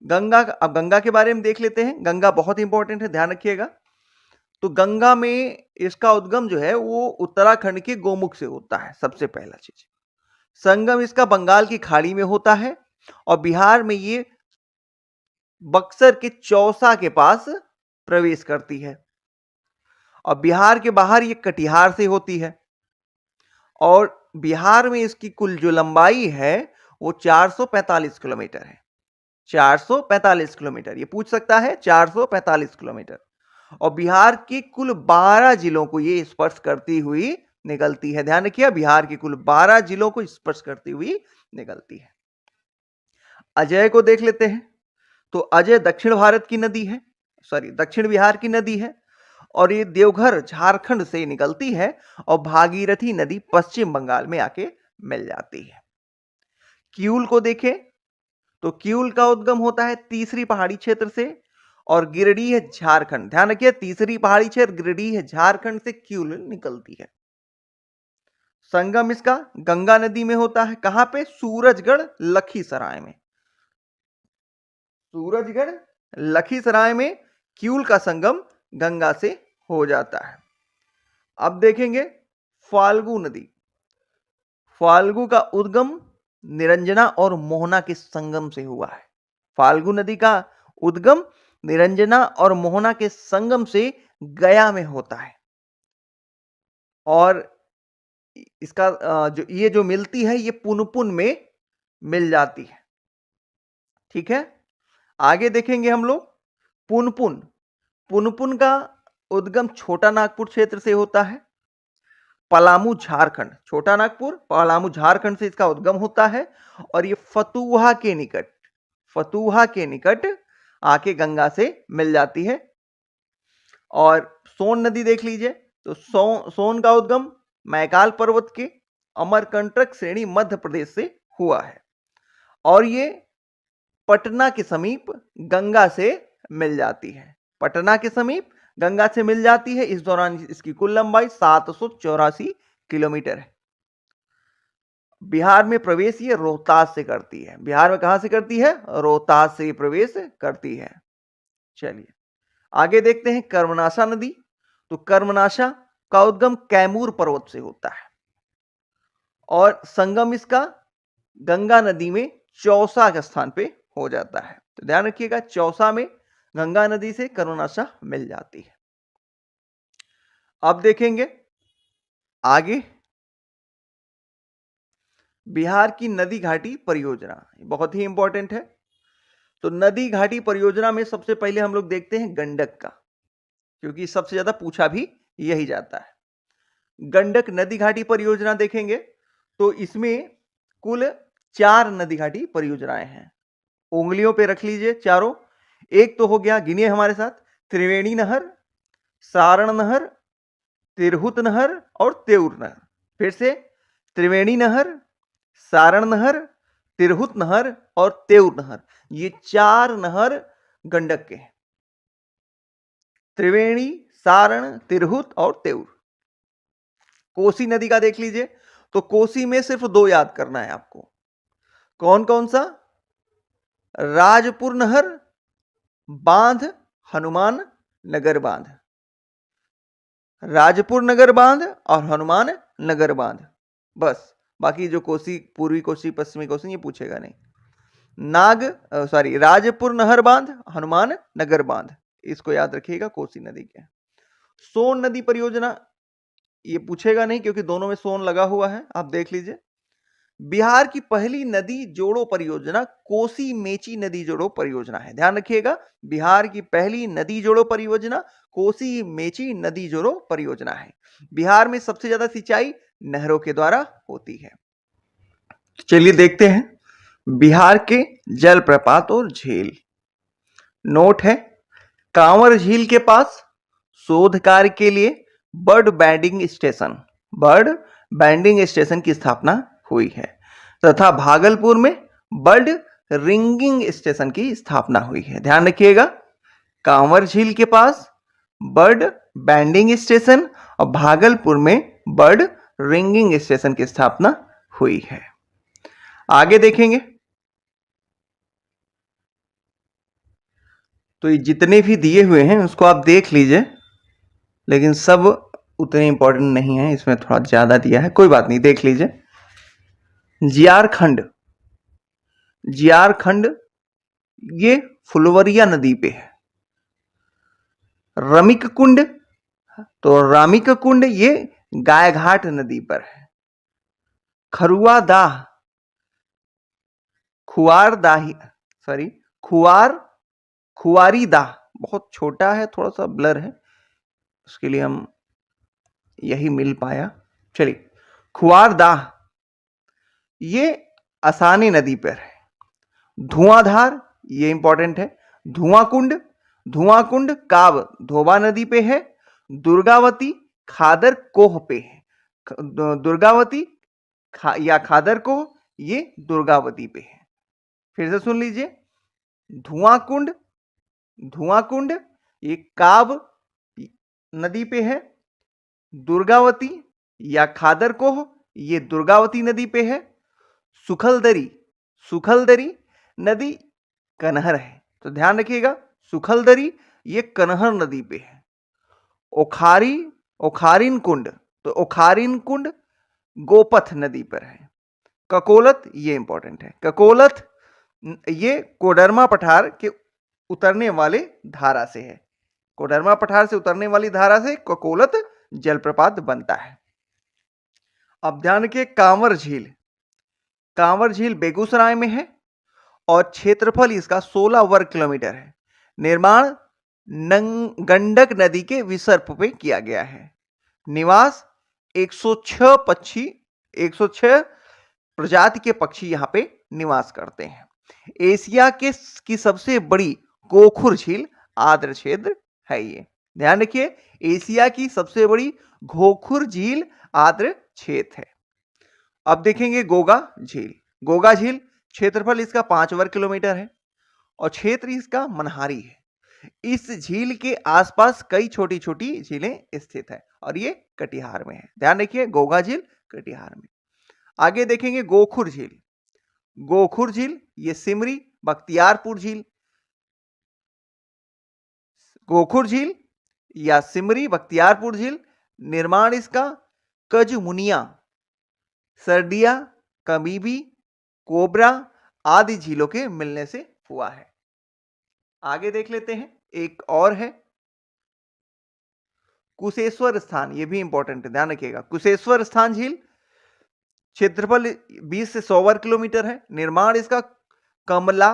अब गंगा के बारे में देख लेते हैं। गंगा बहुत इंपॉर्टेंट है, ध्यान रखिएगा। तो गंगा में इसका उद्गम जो है वो उत्तराखंड के गोमुख से होता है, सबसे पहला चीज। संगम इसका बंगाल की खाड़ी में होता है और बिहार में ये बक्सर के चौसा के पास प्रवेश करती है और बिहार के बाहर ये कटिहार से होती है और बिहार में इसकी कुल जो लंबाई है वो 445 किलोमीटर है। 445 किलोमीटर, ये पूछ सकता है, 445 किलोमीटर। और बिहार के कुल 12 जिलों को ये स्पर्श करती हुई निकलती है। ध्यान रखिए, बिहार के कुल 12 जिलों को स्पर्श करती हुई निकलती है। अजय को देख लेते हैं। तो अजय दक्षिण भारत की नदी है, दक्षिण बिहार की नदी है और ये देवघर झारखंड से निकलती है और भागीरथी नदी पश्चिम बंगाल में आके मिल जाती है। किऊल को देखें तो किऊल का उद्गम होता है तीसरी पहाड़ी क्षेत्र से और गिरिडीह झारखंड। ध्यान रखिए, तीसरी पहाड़ी क्षेत्र गिरिडीह झारखंड से किऊल निकलती है। संगम इसका गंगा नदी में होता है। कहां पे, सूरजगढ़ लखीसराय में। सूरजगढ़ लखीसराय में किऊल का संगम गंगा से हो जाता है। अब देखेंगे फाल्गु नदी। फाल्गु का उद्गम निरंजना और मोहना के संगम से हुआ है। फाल्गु नदी का उद्गम निरंजना और मोहना के संगम से गया में होता है और इसका जो मिलती है ये पुनपुन में मिल जाती है। ठीक है, आगे देखेंगे हम लोग पुनपुन। पुनपुन का उद्गम छोटा नागपुर क्षेत्र से होता है, पलामू झारखंड। छोटा नागपुर पलामू झारखंड से इसका उद्गम होता है और ये फतुहा के निकट आके गंगा से मिल जाती है। और सोन नदी देख लीजिए। तो सोन का उद्गम मैकाल पर्वत के अमरकंटक श्रेणी मध्य प्रदेश से हुआ है और ये पटना के समीप गंगा से मिल जाती है। पटना के समीप गंगा से मिल जाती है। इस दौरान इसकी कुल लंबाई 784 किलोमीटर है। बिहार में प्रवेश ये रोहतास से करती है। बिहार में कहां से करती है, रोहतास से प्रवेश करती है। चलिए आगे देखते हैं कर्मनाशा नदी। तो कर्मनाशा का उद्गम कैमूर पर्वत से होता है और संगम इसका गंगा नदी में चौसा के स्थान पे हो जाता है। तो ध्यान रखिएगा, चौसा में गंगा नदी से कर्मनाशा मिल जाती है। अब देखेंगे आगे बिहार की नदी घाटी परियोजना, बहुत ही इंपॉर्टेंट है। तो नदी घाटी परियोजना में सबसे पहले हम लोग देखते हैं गंडक का, क्योंकि सबसे ज्यादा पूछा भी यही जाता है। गंडक नदी घाटी परियोजना देखेंगे तो इसमें कुल 4 नदी घाटी परियोजनाएं हैं। उंगलियों पे रख लीजिए चारों। एक तो हो गया, गिनिए हमारे साथ, त्रिवेणी नहर, सारण नहर, तिरहुत नहर और तेउर नहर। फिर से, त्रिवेणी नहर, सारण नहर, तिरहुत नहर और तेउर नहर, ये 4 नहर गंडक के हैं। त्रिवेणी, सारण, तिरहुत और तेउर। कोसी नदी का देख लीजिए तो कोसी में सिर्फ 2 याद करना है आपको। कौन कौन सा? राजपुर नहर बांध, हनुमान नगर बांध, राजपुर नगर बांध और हनुमान नगर बांध। बस, बाकी जो कोसी, पूर्वी कोसी, पश्चिमी कोसी, ये पूछेगा नहीं। राजपुर नहर बांध, हनुमान नगर बांध, इसको याद रखिएगा कोसी नदी के। सोन नदी परियोजना, ये पूछेगा नहीं क्योंकि दोनों में सोन लगा हुआ है, आप देख लीजिए। बिहार की पहली नदी जोड़ो परियोजना कोसी मेची नदी जोड़ो परियोजना है। ध्यान रखिएगा, बिहार की पहली नदी जोड़ो परियोजना कोसी मेची नदी जोड़ो परियोजना है। बिहार में सबसे ज्यादा सिंचाई नहरों के द्वारा होती है। चलिए देखते हैं बिहार के जलप्रपात और झील। नोट है, कांवर झील के पास शोध कार्य के लिए बर्ड बैंडिंग स्टेशन की स्थापना हुई है तथा भागलपुर में बर्ड रिंगिंग स्टेशन की स्थापना हुई है। ध्यान रखिएगा, कांवर झील के पास बर्ड बैंडिंग स्टेशन और भागलपुर में बर्ड रिंगिंग स्टेशन की स्थापना हुई है। आगे देखेंगे तो ये जितने भी दिए हुए हैं उसको आप देख लीजिए, लेकिन सब उतने इंपॉर्टेंट नहीं है, इसमें थोड़ा ज्यादा दिया है, कोई बात नहीं, देख लीजिए। जियारखंड ये फुलवरिया नदी पे है। रमिक कुंड, तो रामिक कुंड ये गायघाट नदी पर है। खुआरी दाह बहुत छोटा है, थोड़ा सा ब्लर है, उसके लिए हम यही मिल पाया। चलिए, खुआर दाह ये असानी नदी पर है। धुआंधार ये इंपॉर्टेंट है। धुआंकुंड काब धोबा नदी पे है। दुर्गावती खादर कोह पे है। दुर्गावती या खादर कोह ये दुर्गावती पे है। फिर से सुन लीजिए, धुआंकुंड ये काब नदी पे है। दुर्गावती या खादर कोह ये दुर्गावती नदी पे है। सुखलदरी नदी कनहर है, तो ध्यान रखिएगा, सुखलदरी ये कनहर नदी पे है। ओखारिन कुंड, तो ओखारिन कुंड गोपथ नदी पर है। ककोलत ये इंपॉर्टेंट है, ककोलत ये कोडरमा पठार के उतरने वाले धारा से है। कोडरमा पठार से उतरने वाली धारा से ककोलत जलप्रपात बनता है। अब ध्यान रखिए, कांवर झील बेगूसराय में है और क्षेत्रफल इसका 16 वर्ग किलोमीटर है। निर्माण गंडक नदी के विसर्प पे किया गया है। निवास 106 प्रजाति के पक्षी यहां पे निवास करते हैं। एशिया की सबसे बड़ी गोखुर झील आर्द्र क्षेत्र है ये। ध्यान रखिए, एशिया की सबसे बड़ी गोखुर झील आर्द्र क्षेत्र है। अब देखेंगे गोगा झील क्षेत्रफल इसका 5 वर्ग किलोमीटर है और क्षेत्र इसका मनहारी है। इस झील के आसपास कई छोटी छोटी झीलें स्थित है और ये कटिहार में है। ध्यान रखिए, गोगा झील कटिहार में। आगे देखेंगे गोखुर झील ये सिमरी बख्तियारपुर झील। गोखुर झील या सिमरी बख्तियारपुर झील, निर्माण इसका कजमुनिया, सरडिया, कमीबी, कोबरा आदि झीलों के मिलने से हुआ है। आगे देख लेते हैं, एक और है कुशेश्वर स्थान, ये भी इंपॉर्टेंट है, ध्यान रखिएगा। कुशेश्वर स्थान झील क्षेत्रफल 20 से 100 वर्ग किलोमीटर है। निर्माण इसका कमला,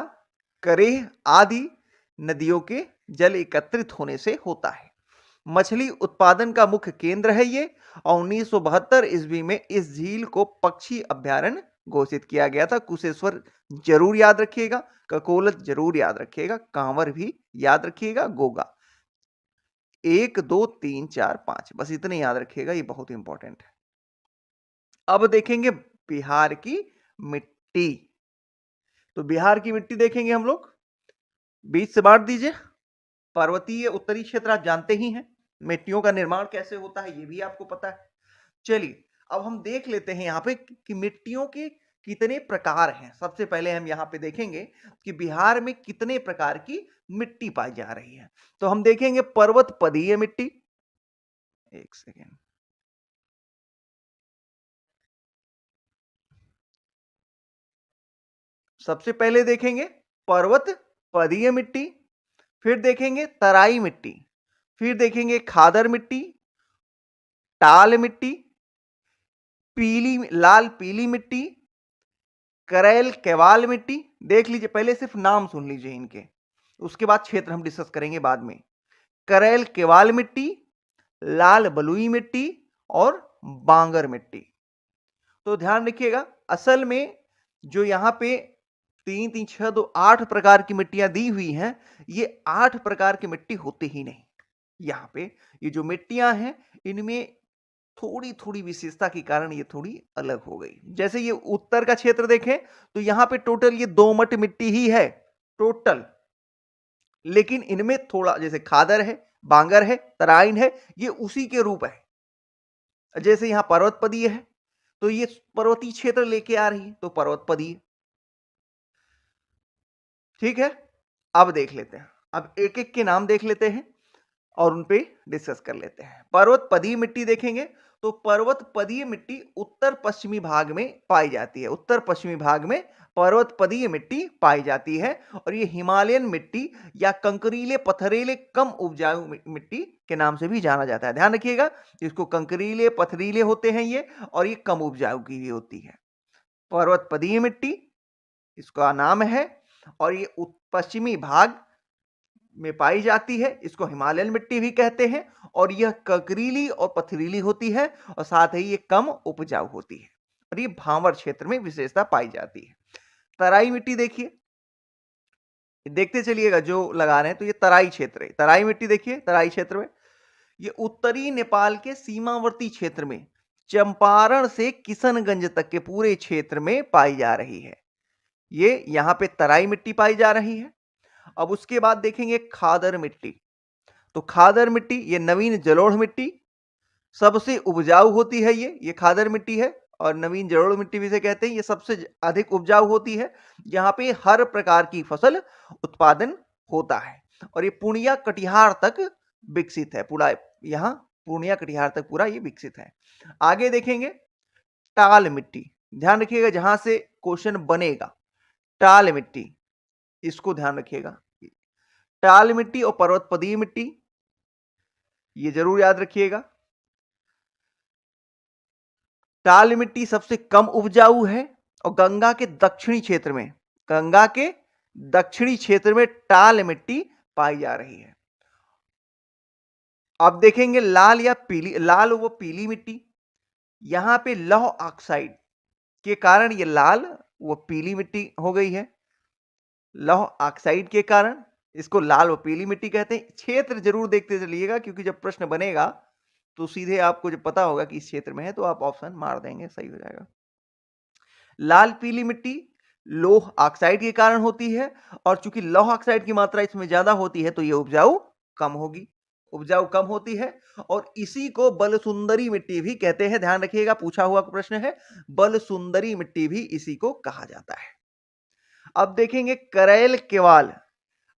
करेह आदि नदियों के जल एकत्रित होने से होता है। मछली उत्पादन का मुख्य केंद्र है ये, और 1972 ईस्वी में इस झील को पक्षी अभ्यारण्य घोषित किया गया था। कुशेश्वर जरूर याद रखिएगा, ककोलत जरूर याद रखिएगा, कांवर भी याद रखिएगा, गोगा 1 2 3 4 5 बस इतने याद रखिएगा, ये बहुत इंपॉर्टेंट है। अब देखेंगे बिहार की मिट्टी। तो बिहार की मिट्टी देखेंगे हम लोग, बीच से बांट दीजिए। पर्वतीय उत्तरी क्षेत्र आप जानते ही हैं, मिट्टियों का निर्माण कैसे होता है ये भी आपको पता है। चलिए अब हम देख लेते हैं यहाँ पे कि मिट्टियों के कितने प्रकार हैं। सबसे पहले हम यहाँ पे देखेंगे कि बिहार में कितने प्रकार की मिट्टी पाई जा रही है। तो हम देखेंगे पर्वत पदीय मिट्टी, एक सेकेंड, सबसे पहले देखेंगे पर्वत पदीय मिट्टी, फिर देखेंगे तराई मिट्टी, फिर देखेंगे खादर मिट्टी, टाल मिट्टी, पीली लाल पीली मिट्टी, करैल केवाल मिट्टी। देख लीजिए, पहले सिर्फ नाम सुन लीजिए इनके, उसके बाद क्षेत्र हम डिस्कस करेंगे बाद में। करैल केवाल मिट्टी, लाल बलुई मिट्टी और बांगर मिट्टी। तो ध्यान रखिएगा, असल में जो यहाँ पे 3 3 6 2 8 प्रकार की मिट्टियां दी हुई हैं, ये 8 प्रकार की मिट्टी होती ही नहीं। यहाँ पे ये जो मिट्टियां हैं इनमें थोड़ी थोड़ी विशेषता के कारण ये थोड़ी अलग हो गई। जैसे ये उत्तर का क्षेत्र देखें तो यहाँ पे टोटल ये दोमट मिट्टी ही है टोटल, लेकिन इनमें थोड़ा जैसे खादर है, बांगर है, तराइन है, ये उसी के रूप है। जैसे यहाँ पर्वतपदीय है तो ये पर्वतीय क्षेत्र लेके आ रही है तो पर्वतपदीय। ठीक है, अब देख लेते हैं, अब एक एक के नाम देख लेते हैं और उन पे डिस्कस कर लेते हैं। पर्वत पदीय मिट्टी देखेंगे तो पर्वत पदीय मिट्टी उत्तर पश्चिमी भाग में पाई जाती है। उत्तर पश्चिमी भाग में पर्वत पदीय मिट्टी पाई जाती है, और ये हिमालयन मिट्टी या कंकरीले पथरीले कम उपजाऊ मिट्टी के नाम से भी जाना जाता है। ध्यान रखिएगा, इसको कंकरीले पथरीले होते हैं ये, और ये कम उपजाऊ की भी होती है। पर्वत पदीय मिट्टी इसका नाम है, और ये पश्चिमी भाग में पाई जाती है, इसको हिमालयन मिट्टी भी कहते हैं, और यह कंकरीली और पथरीली होती है, और साथ ही ये कम उपजाऊ होती है, और ये भांवर क्षेत्र में विशेषता पाई जाती है। तराई मिट्टी देखिए, देखते चलिएगा जो लगा रहे हैं, तो ये तराई क्षेत्र है। तराई मिट्टी देखिए, तराई क्षेत्र में ये उत्तरी नेपाल के सीमावर्ती क्षेत्र में चंपारण से किशनगंज तक के पूरे क्षेत्र में पाई जा रही है। ये यहाँ पे तराई मिट्टी पाई जा रही है। अब उसके बाद देखेंगे खादर मिट्टी। तो खादर मिट्टी ये नवीन जलोढ़ मिट्टी सबसे उपजाऊ होती है। ये खादर मिट्टी है, और नवीन जलोढ़ मिट्टी भी से कहते हैं। ये सबसे अधिक उपजाऊ होती है, यहाँ पे हर प्रकार की फसल उत्पादन होता है, और ये पूर्णिया कटिहार तक विकसित है। पूरा यहाँ पूर्णिया कटिहार तक पूरा ये विकसित है। आगे देखेंगे टाल मिट्टी, ध्यान रखिएगा जहां से क्वेश्चन बनेगा, टाल मिट्टी इसको ध्यान रखिएगा। टाल मिट्टी और पर्वतपदीय मिट्टी ये जरूर याद रखिएगा। टाल मिट्टी सबसे कम उपजाऊ है, और गंगा के दक्षिणी क्षेत्र में, गंगा के दक्षिणी क्षेत्र में टाल मिट्टी पाई जा रही है। अब देखेंगे लाल या पीली, लाल वो पीली मिट्टी, यहां पे लौह ऑक्साइड के कारण ये लाल वो पीली मिट्टी हो गई है। लौह ऑक्साइड के कारण इसको लाल व पीली मिट्टी कहते हैं। क्षेत्र जरूर देखते चलिएगा, क्योंकि जब प्रश्न बनेगा तो सीधे आपको जब पता होगा कि इस क्षेत्र में है तो आप ऑप्शन मार देंगे, सही हो जाएगा। लाल पीली मिट्टी लौह ऑक्साइड के कारण होती है, और चूंकि लौह ऑक्साइड की मात्रा इसमें ज्यादा होती है तो ये उपजाऊ कम होगी, उपजाऊ कम होती है, और इसी को बल सुंदरी मिट्टी भी कहते हैं। ध्यान रखिएगा, पूछा हुआ प्रश्न है, बल सुंदरी मिट्टी भी इसी को कहा जाता है। अब देखेंगे करैल केवाल।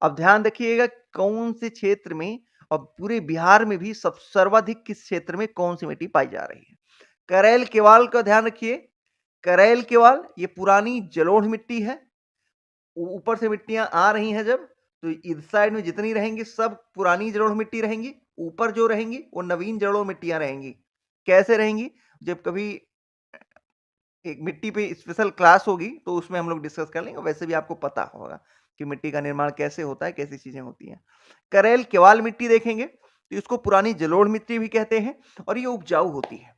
अब ध्यान रखिएगा कौन से क्षेत्र में, और पूरे बिहार में भी सब सर्वाधिक किस क्षेत्र में कौन सी मिट्टी पाई जा रही है। करैल केवाल का ध्यान रखिए, करैल केवाल ये पुरानी जलोढ़ मिट्टी है। ऊपर से मिट्टियां आ रही हैं जब, तो इस साइड में जितनी रहेंगी सब पुरानी जलोढ़ मिट्टी रहेंगी, ऊपर जो रहेंगी वो नवीन जलोढ़ मिट्टियां रहेंगी। कैसे रहेंगी, जब कभी एक मिट्टी पे स्पेशल क्लास होगी तो उसमें हम लोग डिस्कस कर लेंगे। वैसे भी आपको पता होगा कि मिट्टी का निर्माण कैसे होता है, कैसी चीजें होती हैं। करैल केवाल मिट्टी देखेंगे तो इसको पुरानी जलोढ़ मिट्टी भी कहते हैं और ये उपजाऊ होती है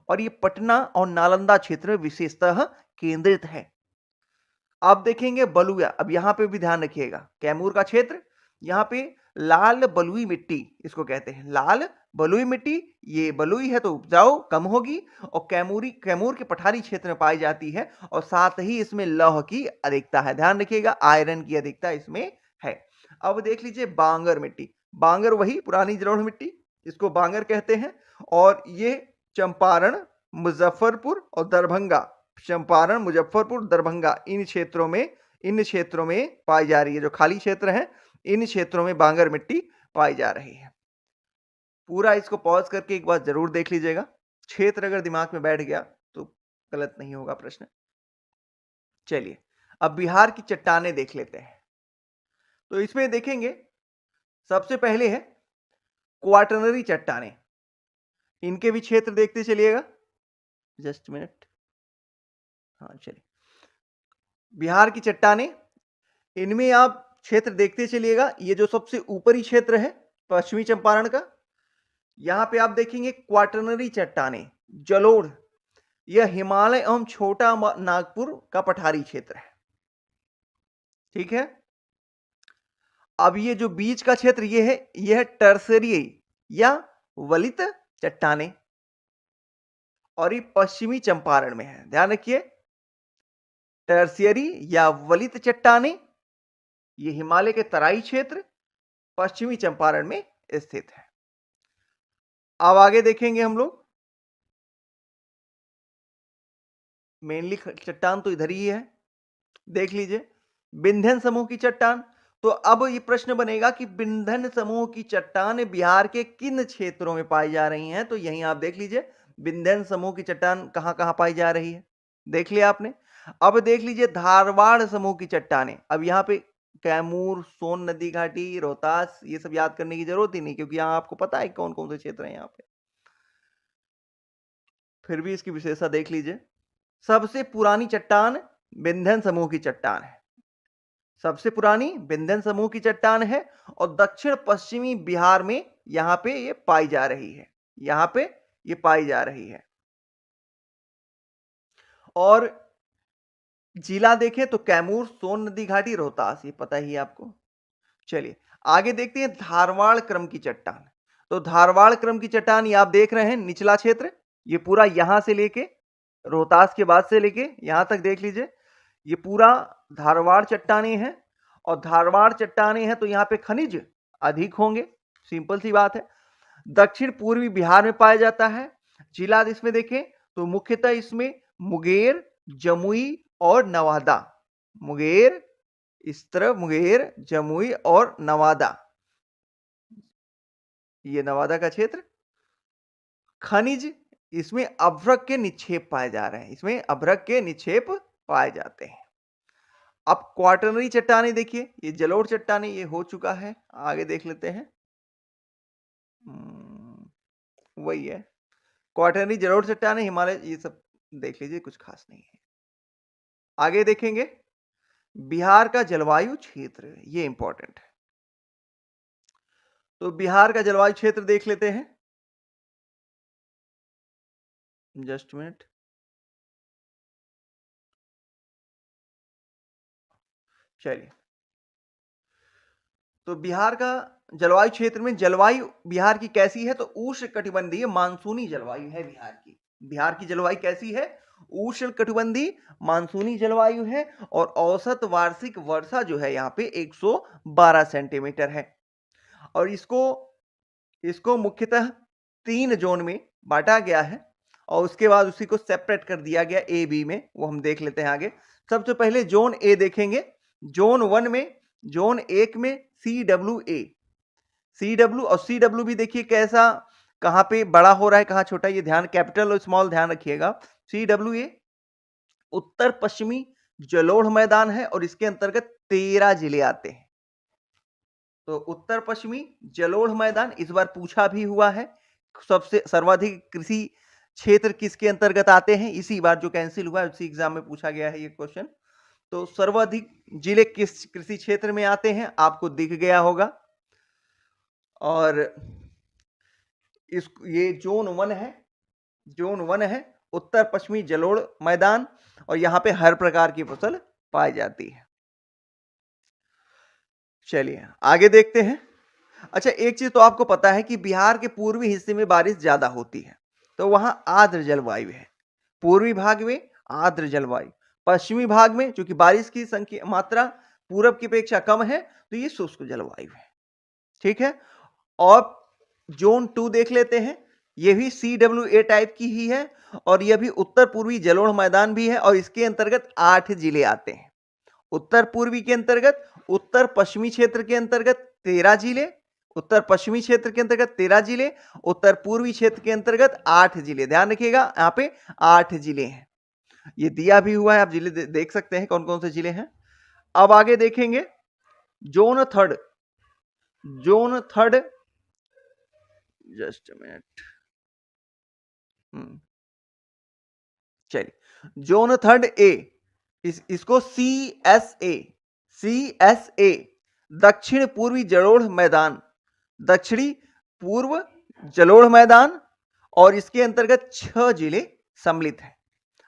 और ये पटना और नालंदा क्षेत्र में विशेषतः केंद्रित है। आप देखेंगे बलुआ, अब यहाँ पे भी ध्यान रखिएगा, कैमूर का क्षेत्र, यहाँ पे लाल बलुई मिट्टी इसको कहते हैं, लाल बलुई मिट्टी, ये बलुई है तो उपजाऊ कम होगी और कैमूर के पठारी क्षेत्र में पाई जाती है और साथ ही इसमें लौह की अधिकता है, ध्यान रखिएगा आयरन की अधिकता इसमें है। अब देख लीजिए बांगर मिट्टी, बांगर वही पुरानी जलोढ़ मिट्टी, इसको बांगर कहते हैं और ये चंपारण, मुजफ्फरपुर और दरभंगा, चंपारण, मुजफ्फरपुर, दरभंगा इन क्षेत्रों में पाई जा रही है। जो खाली क्षेत्र है इन क्षेत्रों में बांगर मिट्टी पाई जा रही है। पूरा इसको पॉज करके एक बार जरूर देख लीजिएगा, क्षेत्र अगर दिमाग में बैठ गया तो गलत नहीं होगा प्रश्न। चलिए अब बिहार की चट्टानें देख लेते हैं। तो इसमें देखेंगे सबसे पहले है क्वाटरनरी चट्टानें, इनके भी क्षेत्र देखते चलिएगा, जस्ट मिनट, हाँ चलिए। बिहार की चट्टानें, इनमें आप क्षेत्र देखते चलिएगा, ये जो सबसे ऊपरी क्षेत्र है पश्चिमी चंपारण का, यहां पे आप देखेंगे क्वाटरनरी चट्टानें, जलोढ़, यह हिमालय एवं छोटा नागपुर का पठारी क्षेत्र है, ठीक है। अब ये जो बीच का क्षेत्र ये है, यह टर्सरी या वलित चट्टानें और ये पश्चिमी चंपारण में है, ध्यान रखिए, टर्सियरी या वलित चट्टानें, ये हिमालय के तराई क्षेत्र पश्चिमी चंपारण में स्थित है। अब आगे देखेंगे हम लोग, मेनली चट्टान तो इधर ही है, देख लीजिए विंध्यन समूह की चट्टान। तो अब ये प्रश्न बनेगा कि विंध्यन समूह की चट्टान बिहार के किन क्षेत्रों में पाई जा रही हैं, तो यहीं आप देख लीजिए विंध्यन समूह की चट्टान कहां कहां पाई जा रही है, देख लिया आपने। अब देख लीजिए धारवाड़ समूह की चट्टानें, अब यहाँ पे कैमूर, सोन नदी घाटी, रोहतास, ये सब याद करने की जरूरत ही नहीं क्योंकि यहाँ आपको पता है कौन कौन से क्षेत्र हैं यहाँ पे, फिर भी इसकी विशेषता देख लीजिए। सबसे पुरानी चट्टान विंध्यन समूह की चट्टान है, सबसे पुरानी विंध्यन समूह की चट्टान है और दक्षिण पश्चिमी बिहार में यहां पे ये पाई जा रही है, यहां पे ये पाई जा रही है। और जिला देखें तो कैमूर, सोन नदी घाटी, रोहतास, ये पता ही है आपको। चलिए आगे देखते हैं धारवाड़ क्रम की चट्टान। तो धारवाड़ क्रम की चट्टान ये आप देख रहे हैं निचला क्षेत्र, ये पूरा यहां से लेके रोहतास के बाद से लेके यहां तक देख लीजिए, ये पूरा धारवाड़ चट्टानें हैं और धारवाड़ चट्टानें हैं तो यहाँ पे खनिज अधिक होंगे, सिंपल सी बात है। दक्षिण पूर्वी बिहार में पाया जाता है। जिला इसमें देखें तो मुख्यतः इसमें मुंगेर, जमुई और नवादा, मुंगेर, इस तरफ मुंगेर, जमुई और नवादा, ये नवादा का क्षेत्र। खनिज, इसमें अभ्रक के निक्षेप पाए जा रहे हैं, इसमें अभ्रक के निक्षेप पाए जाते हैं। अब क्वाटरनरी चट्टानें देखिए, ये जलोढ़ चट्टानें ये हो चुका है, आगे देख लेते हैं। वही है क्वाटरनरी जलोढ़ चट्टानें, हिमालय, ये सब देख लीजिए, कुछ खास नहीं है। आगे देखेंगे बिहार का जलवायु क्षेत्र, ये इंपॉर्टेंट है। तो बिहार का जलवायु क्षेत्र देख लेते हैं, जस्ट मिनट। चलिए तो बिहार का जलवायु क्षेत्र में जलवायु बिहार की कैसी है, तो उष्ण कटिबंधीय मानसूनी जलवायु है बिहार की। बिहार की जलवायु कैसी है, उष्ण कटिबंधीय मानसूनी जलवायु है और औसत वार्षिक वर्षा जो है यहाँ पे 112 सेंटीमीटर है। और इसको मुख्यतः 3 जोन में बांटा गया है और उसके बाद उसी को सेपरेट कर दिया गया ए बी में, वो हम देख लेते हैं आगे। सबसे पहले जोन ए देखेंगे, जोन 1 में, जोन 1 में CWA, CW और CW भी देखिए कैसा, कहां पे बड़ा हो रहा है कहां छोटा, ये ध्यान, कैपिटल और स्मॉल ध्यान रखिएगा। CWA उत्तर पश्चिमी जलोढ़ मैदान है और इसके अंतर्गत 13 जिले आते हैं। तो उत्तर पश्चिमी जलोढ़ मैदान इस बार पूछा भी हुआ है, सबसे सर्वाधिक कृषि क्षेत्र किसके अंतर्गत आते हैं, इसी बार जो कैंसिल हुआ है उसी एग्जाम में पूछा गया है ये क्वेश्चन। तो सर्वाधिक जिले किस कृषि क्षेत्र में आते हैं आपको दिख गया होगा। और इस ये जोन 1 है, जोन 1 है, उत्तर पश्चिमी जलोढ़ मैदान, और यहाँ पे हर प्रकार की फसल पाई जाती है। चलिए आगे देखते हैं। अच्छा, एक चीज तो आपको पता है कि बिहार के पूर्वी हिस्से में बारिश ज्यादा होती है, तो वहां आर्द्र जलवायु है। पूर्वी भाग में आर्द्र जलवायु, पश्चिमी भाग में चूंकि बारिश की संख्या मात्रा पूरब की अपेक्षा कम है, तो ये शुष्क जलवायु है। ठीक है, और जोन 2 देख लेते हैं। ये भी CWA टाइप की ही है, और यह भी उत्तर पूर्वी जलोढ़ मैदान भी है, और इसके अंतर्गत 8 जिले आते हैं। उत्तर पूर्वी के अंतर्गत, उत्तर पश्चिमी क्षेत्र के अंतर्गत 13 जिले, उत्तर पश्चिमी क्षेत्र के अंतर्गत 13 जिले, उत्तर पूर्वी क्षेत्र के अंतर्गत 8 जिले। ध्यान रखिएगा, यहाँ पे 8 जिले हैं। ये दिया भी हुआ है, आप जिले देख सकते हैं कौन कौन से जिले हैं। अब आगे देखेंगे जोन 3, जोन 3, जस्ट मिनट, चलिए जोन 3 A, इसको CSA दक्षिण पूर्वी जलोढ़ मैदान, दक्षिणी पूर्व जलोढ़ मैदान, और इसके अंतर्गत 6 जिले सम्मिलित हैं।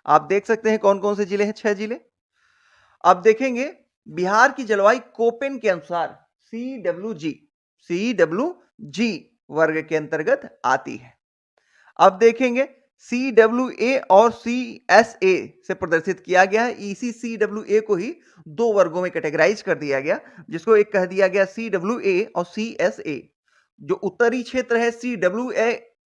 आप देख सकते हैं कौन कौन से जिले हैं, 6 जिले। अब देखेंगे बिहार की जलवायु कोपेन के अनुसार CWG वर्ग के अंतर्गत आती है। अब देखेंगे CWA और CSA से प्रदर्शित किया गया है। इसी CWA को ही 2 वर्गों में कैटेगराइज कर दिया गया, जिसको एक कह दिया गया CWA और CSA। जो उत्तरी क्षेत्र है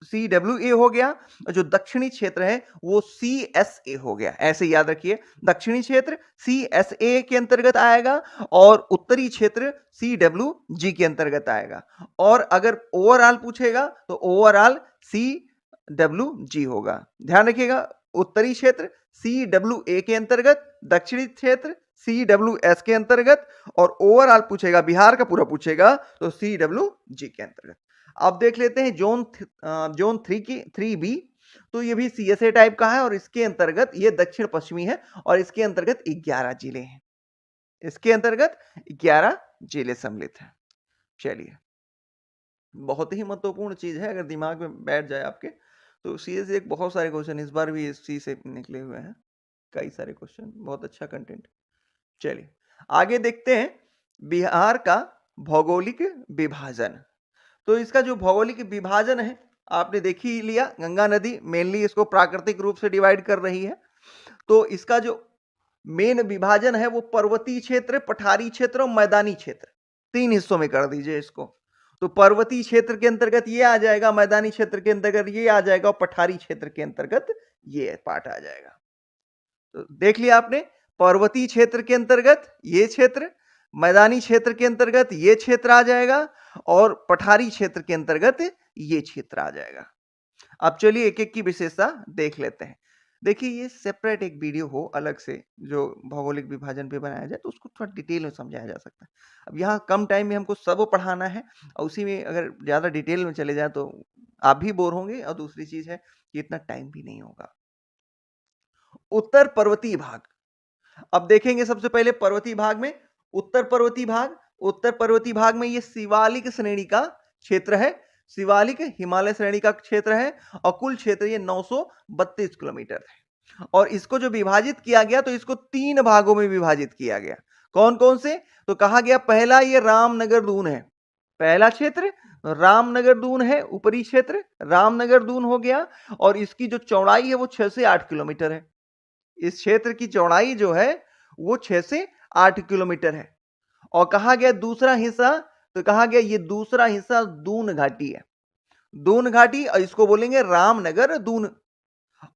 CWA हो गया, और जो दक्षिणी क्षेत्र है वो CSA हो गया। ऐसे याद रखिए, दक्षिणी क्षेत्र CSA के अंतर्गत आएगा, और उत्तरी क्षेत्र CWG के अंतर्गत आएगा। और अगर ओवरऑल पूछेगा तो ओवरऑल CWG होगा। ध्यान रखिएगा, उत्तरी क्षेत्र CWA के अंतर्गत, दक्षिणी क्षेत्र CWS के अंतर्गत, और ओवरऑल पूछेगा, बिहार का पूरा पूछेगा तो CWG के अंतर्गत। अब देख लेते हैं जोन 3B, तो ये भी CSA टाइप का है, और इसके अंतर्गत ये दक्षिण पश्चिमी है, और इसके अंतर्गत 11 जिले हैं। इसके अंतर्गत 11 जिले सम्मिलित हैं। चलिए, बहुत ही महत्वपूर्ण चीज है, अगर दिमाग में बैठ जाए आपके तो CSA एक बहुत सारे क्वेश्चन इस बार भी इस चीज से निकले हुए हैं, कई सारे क्वेश्चन, बहुत अच्छा कंटेंट। चलिए आगे देखते हैं बिहार का भौगोलिक विभाजन। तो इसका जो भौगोलिक विभाजन है आपने देख ही लिया, गंगा नदी मेनली इसको प्राकृतिक रूप से डिवाइड कर रही है। तो इसका जो मेन विभाजन है वो पर्वतीय क्षेत्र, पठारी क्षेत्र और मैदानी क्षेत्र, 3 हिस्सों में कर दीजिए इसको। तो पर्वतीय क्षेत्र के अंतर्गत ये आ जाएगा, मैदानी क्षेत्र के अंतर्गत ये आ जाएगा, और पठारी क्षेत्र के अंतर्गत ये पार्ट आ जाएगा। तो देख लिया आपने, पर्वतीय क्षेत्र के अंतर्गत ये क्षेत्र, मैदानी क्षेत्र के अंतर्गत ये क्षेत्र आ जाएगा, और पठारी क्षेत्र के अंतर्गत ये क्षेत्र आ जाएगा। अब चलिए एक एक की विशेषता देख लेते हैं। देखिए, ये सेपरेट एक वीडियो हो अलग से जो भौगोलिक विभाजन पे बनाया जाए, तो उसको थोड़ा डिटेल में समझाया जा सकता है। अब यहाँ कम टाइम में हमको सब पढ़ाना है, और उसी में अगर ज्यादा डिटेल में चले जाए तो आप भी बोर होंगे, और दूसरी चीज है कि इतना टाइम भी नहीं होगा। उत्तर पर्वतीय भाग, अब देखेंगे सबसे पहले पर्वतीय भाग में, उत्तर पर्वतीय भाग में ये शिवालिक श्रेणी का क्षेत्र है, शिवालिक हिमालय श्रेणी का क्षेत्र है, और कुल क्षेत्र ये 932 किलोमीटर है। और इसको जो विभाजित किया गया, तो इसको 3 भागों में विभाजित किया गया। कौन कौन से? तो कहा गया पहला ये रामनगर दून है, पहला क्षेत्र रामनगर दून है, ऊपरी क्षेत्र रामनगर दून हो गया, और इसकी जो चौड़ाई है वो 6 से 8 किलोमीटर है। इस क्षेत्र की चौड़ाई जो है वो 6 से 8 किलोमीटर है। और कहा गया दूसरा हिस्सा, तो कहा गया ये दूसरा हिस्सा दून घाटी है, दून घाटी, और इसको बोलेंगे रामनगर दून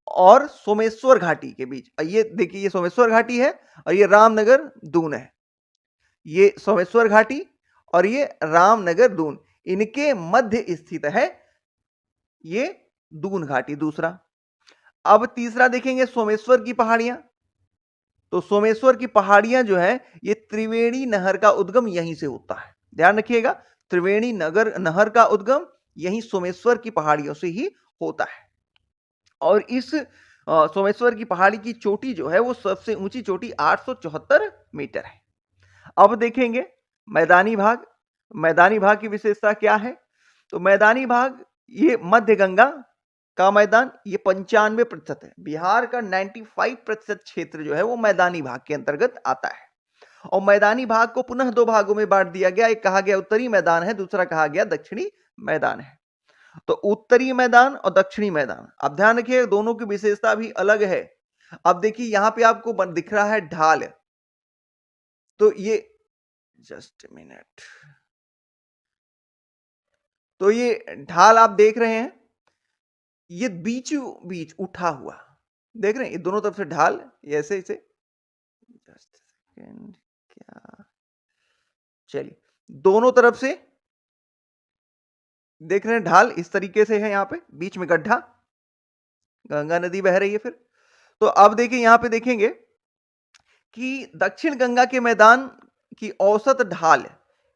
और सोमेश्वर घाटी के बीच। ये देखिए, ये सोमेश्वर घाटी है और ये रामनगर दून है। ये सोमेश्वर घाटी और ये रामनगर दून, इनके मध्य स्थित है ये दून घाटी दूसरा। अब तीसरा देखेंगे सोमेश्वर की पहाड़ियां। तो सोमेश्वर की पहाड़ियां जो है ये त्रिवेणी नहर का उद्गम यहीं से होता है। ध्यान रखिएगा, त्रिवेणी नहर का उद्गम यहीं सोमेश्वर की पहाड़ियों से ही होता है। और इस सोमेश्वर की पहाड़ी की चोटी जो है वो सबसे ऊंची चोटी 874 मीटर है। अब देखेंगे मैदानी भाग, मैदानी भाग की विशेषता क्या है? तो मैदानी भाग ये मध्य गंगा का मैदान ये 95% है। बिहार का 95% क्षेत्र जो है वो मैदानी भाग के अंतर्गत आता है। और मैदानी भाग को पुनः दो भागों में बांट दिया गया, एक कहा गया उत्तरी मैदान है, दूसरा कहा गया दक्षिणी मैदान है। तो उत्तरी मैदान और दक्षिणी मैदान, अब ध्यान रखिए दोनों की विशेषता भी अलग है। अब देखिए यहां पे आपको दिख रहा है ढाल, तो ये जस्ट मिनट, तो ये ढाल आप देख रहे हैं, ये बीचों बीच उठा हुआ, देख रहे हैं ये दोनों तरफ से ढाल, ये ऐसे इसे जस्ट सेकेंड, क्या, चलिए दोनों तरफ से देख रहे हैं ढाल इस तरीके से है, यहां पे बीच में गड्ढा, गंगा नदी बह रही है। फिर तो अब देखिए यहां पे देखेंगे कि दक्षिण गंगा के मैदान की औसत ढाल,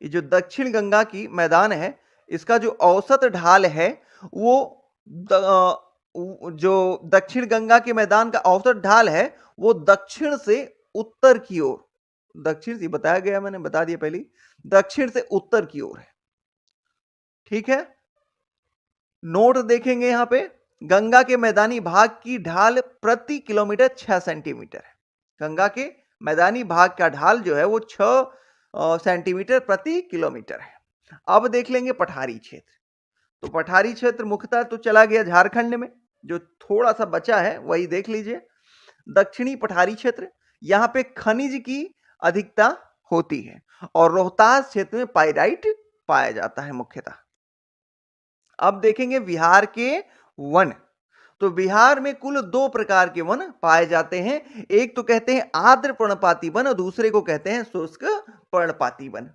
ये जो दक्षिण गंगा की मैदान है इसका जो औसत ढाल है वो जो दक्षिण गंगा के मैदान का औसत ढाल है वो दक्षिण से उत्तर की ओर, दक्षिण से बताया गया, मैंने बता दिया पहले, दक्षिण से उत्तर की ओर है। ठीक है, नोट देखेंगे यहां पे गंगा के मैदानी भाग की ढाल प्रति किलोमीटर 6 सेंटीमीटर है। गंगा के मैदानी भाग का ढाल जो है वो 6 सेंटीमीटर प्रति किलोमीटर है। अब देख लेंगे पठारी क्षेत्र, तो पठारी क्षेत्र मुख्यतः तो चला गया झारखंड में, जो थोड़ा सा बचा है वही देख लीजिए। दक्षिणी पठारी क्षेत्र, यहां पे खनिज की अधिकता होती है और रोहतास क्षेत्र में पाइराइट पाया जाता है मुख्यतः। अब देखेंगे बिहार के वन, तो बिहार में कुल 2 प्रकार के वन पाए जाते हैं, एक तो कहते हैं आर्द्र पर्णपाती वन और दूसरे को कहते हैं शुष्क पर्णपाती वन।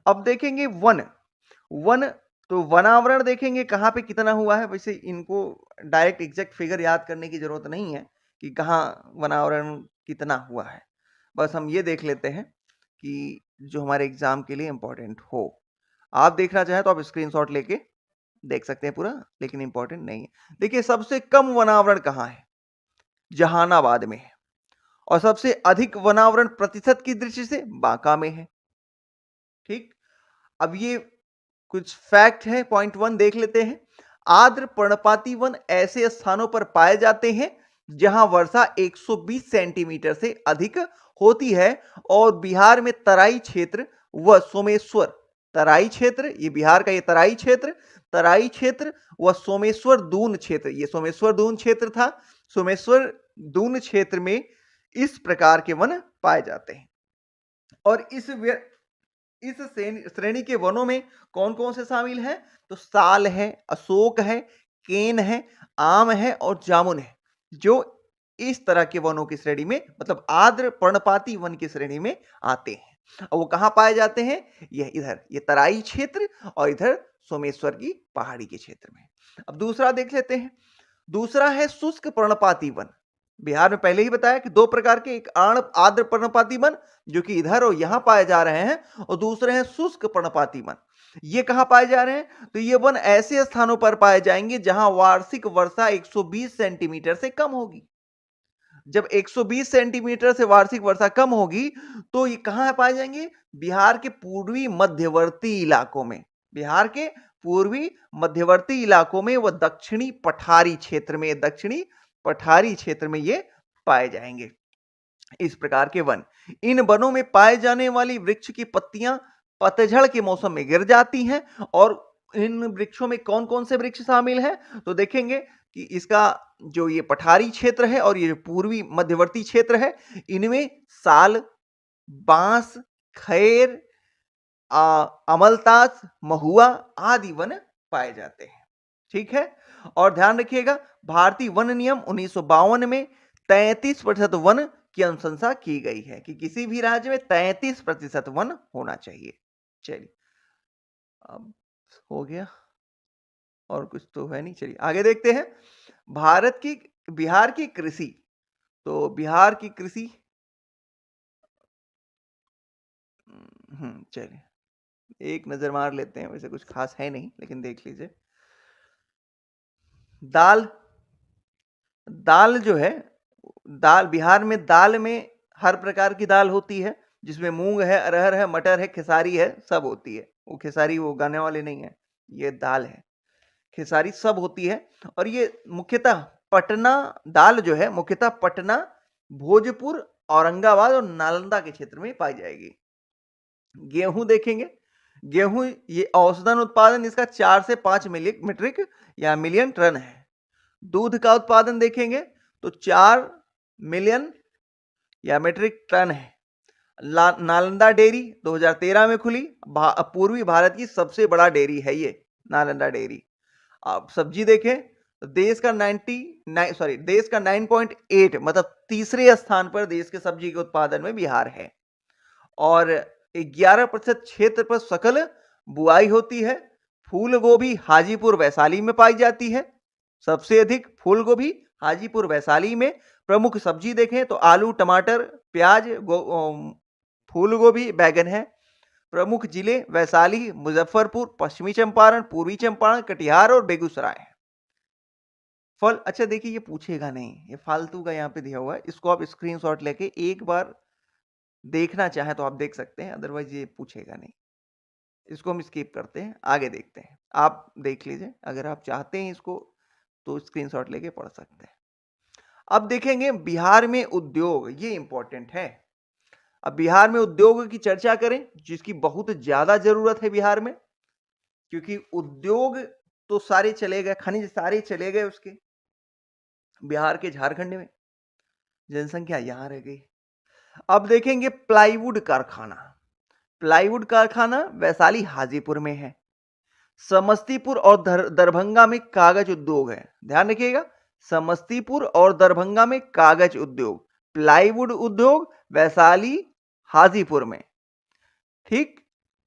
अब देखेंगे वन, वन तो वनावरण देखेंगे कहां पे कितना हुआ है, वैसे इनको डायरेक्ट एग्जैक्ट फिगर याद करने की जरूरत नहीं है कि कहां वनावरण कितना हुआ है, बस हम ये देख लेते हैं कि जो हमारे एग्जाम के लिए इंपॉर्टेंट हो। आप देखना चाहें तो आप स्क्रीनशॉट लेके देख सकते हैं पूरा, लेकिन इंपॉर्टेंट नहीं है। देखिए सबसे कम वनावरण कहां है, जहानाबाद में है, और सबसे अधिक वनावरण प्रतिशत की दृष्टि से बांका में है। ठीक, अब ये कुछ फैक्ट है, पॉइंट 1 देख लेते हैं। आर्द्र पर्णपाती वन ऐसे स्थानों पर पाए जाते हैं जहां वर्षा 120 सेंटीमीटर से अधिक होती है, और बिहार में तराई क्षेत्र व सोमेश्वर, तराई क्षेत्र, ये बिहार का ये तराई क्षेत्र, तराई क्षेत्र व सोमेश्वर दून क्षेत्र, ये सोमेश्वर दून क्षेत्र था, सोमेश्वर दून क्षेत्र में इस प्रकार के वन पाए जाते हैं। और इस श्रेणी के वनों में कौन कौन से शामिल हैं, तो साल है, अशोक है, केन है, आम है और जामुन है, जो इस तरह के वनों की श्रेणी में, मतलब आर्द्र पर्णपाती वन की श्रेणी में आते हैं। और वो कहां पाए जाते हैं, यह इधर, ये तराई क्षेत्र और इधर सोमेश्वर की पहाड़ी के क्षेत्र में। अब दूसरा देख लेते हैं, दूसरा है शुष्क पर्णपाती वन। बिहार में पहले ही बताया कि 2 प्रकार के, एक आर्द्र पर्णपाती वन जो कि इधर और यहां पाए जा रहे हैं, और दूसरे हैं शुष्क पर्णपाती वन। ये कहां पाए जा रहे हैं, तो ये वन ऐसे स्थानों पर पाए जाएंगे जहां वार्षिक वर्षा 120 सेंटीमीटर से कम होगी। जब 120 सेंटीमीटर से वार्षिक वर्षा कम होगी तो ये कहां पाए जाएंगे, बिहार के पूर्वी मध्यवर्ती इलाकों में, बिहार के पूर्वी मध्यवर्ती इलाकों में व दक्षिणी पठारी क्षेत्र में, दक्षिणी पठारी क्षेत्र में ये पाए जाएंगे इस प्रकार के वन। इन वनों में पाए जाने वाली वृक्ष की पत्तियां पतझड़ के मौसम में गिर जाती हैं, और इन वृक्षों में कौन कौन से वृक्ष शामिल हैं, तो देखेंगे कि इसका जो ये पठारी क्षेत्र है और ये पूर्वी मध्यवर्ती क्षेत्र है, इनमें साल, बांस, खैर, अमलतास, महुआ आदि वन पाए जाते हैं। ठीक है, और ध्यान रखिएगा भारतीय वन नियम 1952 में 33% वन की अनुशंसा की गई है कि किसी भी राज्य में 33% वन होना चाहिए। चलिए अब हो गया, और कुछ तो है नहीं, चलिए आगे देखते हैं। भारत की, बिहार की कृषि, तो बिहार की कृषि, चलिए एक नजर मार लेते हैं, वैसे कुछ खास है नहीं लेकिन देख लीजिए। दाल, दाल जो है, दाल बिहार में, दाल में हर प्रकार की दाल होती है, जिसमें मूंग है, अरहर है, मटर है, खेसारी है, सब होती है। वो खेसारी वो गाने वाले नहीं है, ये दाल है। खेसारी सब होती है। और ये मुख्यतः पटना दाल जो है मुख्यतः पटना, भोजपुर, औरंगाबाद और नालंदा के क्षेत्र में पाई जाएगी। गेहूं देखेंगे, गेहूं ये औसतन उत्पादन इसका 4 से 5 मीट्रिक या मिलियन टन है। दूध का उत्पादन देखेंगे तो 4 मिलियन या मीट्रिक टन है। नालंदा डेयरी 2013 में खुली, पूर्वी भारत की सबसे बड़ा डेयरी है ये नालंदा डेयरी। आप सब्जी देखें तो देश का 9.8 मतलब तीसरे स्थान पर देश के सब्जी के उत्पादन में बिहार है। और 11% क्षेत्र पर सकल बुआई होती है। फूल गोभी हाजीपुर वैशाली में पाई जाती है, सबसे अधिक फूल गोभी हाजीपुर वैशाली में। प्रमुख सब्जी देखें तो आलू, टमाटर, प्याज, फूल गोभी, बैगन है। प्रमुख जिले वैशाली, मुजफ्फरपुर, पश्चिमी चंपारण, पूर्वी चंपारण, कटिहार और बेगूसराय है। फल, अच्छा देखिए ये पूछेगा नहीं, ये फालतू का यहाँ पे दिया हुआ है, इसको आप स्क्रीनशॉट लेके एक बार देखना चाहे तो आप देख सकते हैं, अदरवाइज ये पूछेगा नहीं। इसको हम स्किप करते हैं, आगे देखते हैं। आप देख लीजिए, अगर आप चाहते हैं इसको तो स्क्रीनशॉट लेके पढ़ सकते हैं। अब देखेंगे बिहार में उद्योग, ये इंपॉर्टेंट है। अब बिहार में उद्योग की चर्चा करें, जिसकी बहुत ज्यादा जरूरत है बिहार में, क्योंकि उद्योग तो सारे चले गए, खनिज सारे चले गए उसके। बिहार के झारखंड में जनसंख्या यहां रह गई। अब देखेंगे प्लाईवुड कारखाना, प्लाईवुड कारखाना वैशाली हाजीपुर में है। समस्तीपुर और दरभंगा में कागज उद्योग है, ध्यान रखिएगा, समस्तीपुर और दरभंगा में कागज उद्योग, प्लाईवुड उद्योग वैशाली हाजीपुर में। ठीक,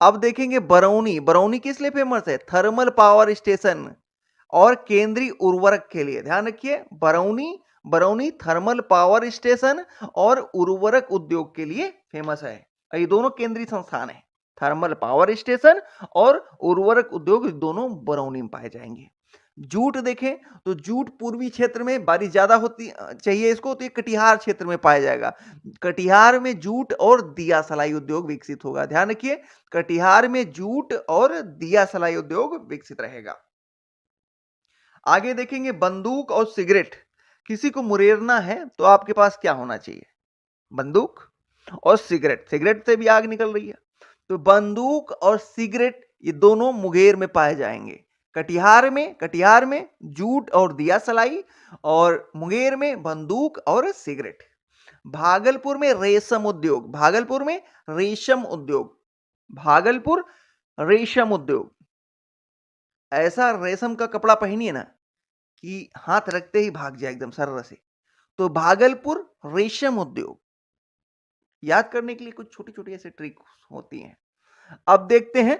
अब देखेंगे बरौनी, बरौनी किस लिए फेमस है? थर्मल पावर स्टेशन और केंद्रीय उर्वरक के लिए, ध्यान रखिए, Barauni, Barauni thermal power station और उर्वरक उद्योग के लिए फेमस है। ये दोनों केंद्रीय संस्थान है, थर्मल पावर स्टेशन और उर्वरक उद्योग दोनों बरौनी में पाए जाएंगे। जूट देखें तो जूट पूर्वी क्षेत्र में बारिश ज्यादा होती चाहिए इसको, तो ये कटिहार क्षेत्र में पाया जाएगा। कटिहार में जूट और दिया सलाई उद्योग विकसित होगा, ध्यान रखिए, कटिहार में जूट और दिया सलाई उद्योग विकसित रहेगा। आगे देखेंगे बंदूक और सिगरेट। किसी को मुरेरना है तो आपके पास क्या होना चाहिए? बंदूक और सिगरेट, सिगरेट से भी आग निकल रही है, तो बंदूक और सिगरेट ये दोनों मुंगेर में पाए जाएंगे। कटिहार में जूट और दिया सलाई, और मुंगेर में बंदूक और सिगरेट। भागलपुर में रेशम उद्योग, भागलपुर में रेशम उद्योग, भागलपुर रेशम उद्योग। ऐसा रेशम का कपड़ा पहनिए ना कि हाथ रखते ही भाग जाए एकदम सर्र से, तो भागलपुर रेशम उद्योग। याद करने के लिए कुछ छोटी छोटी ऐसे ट्रिक होती हैं। अब देखते हैं,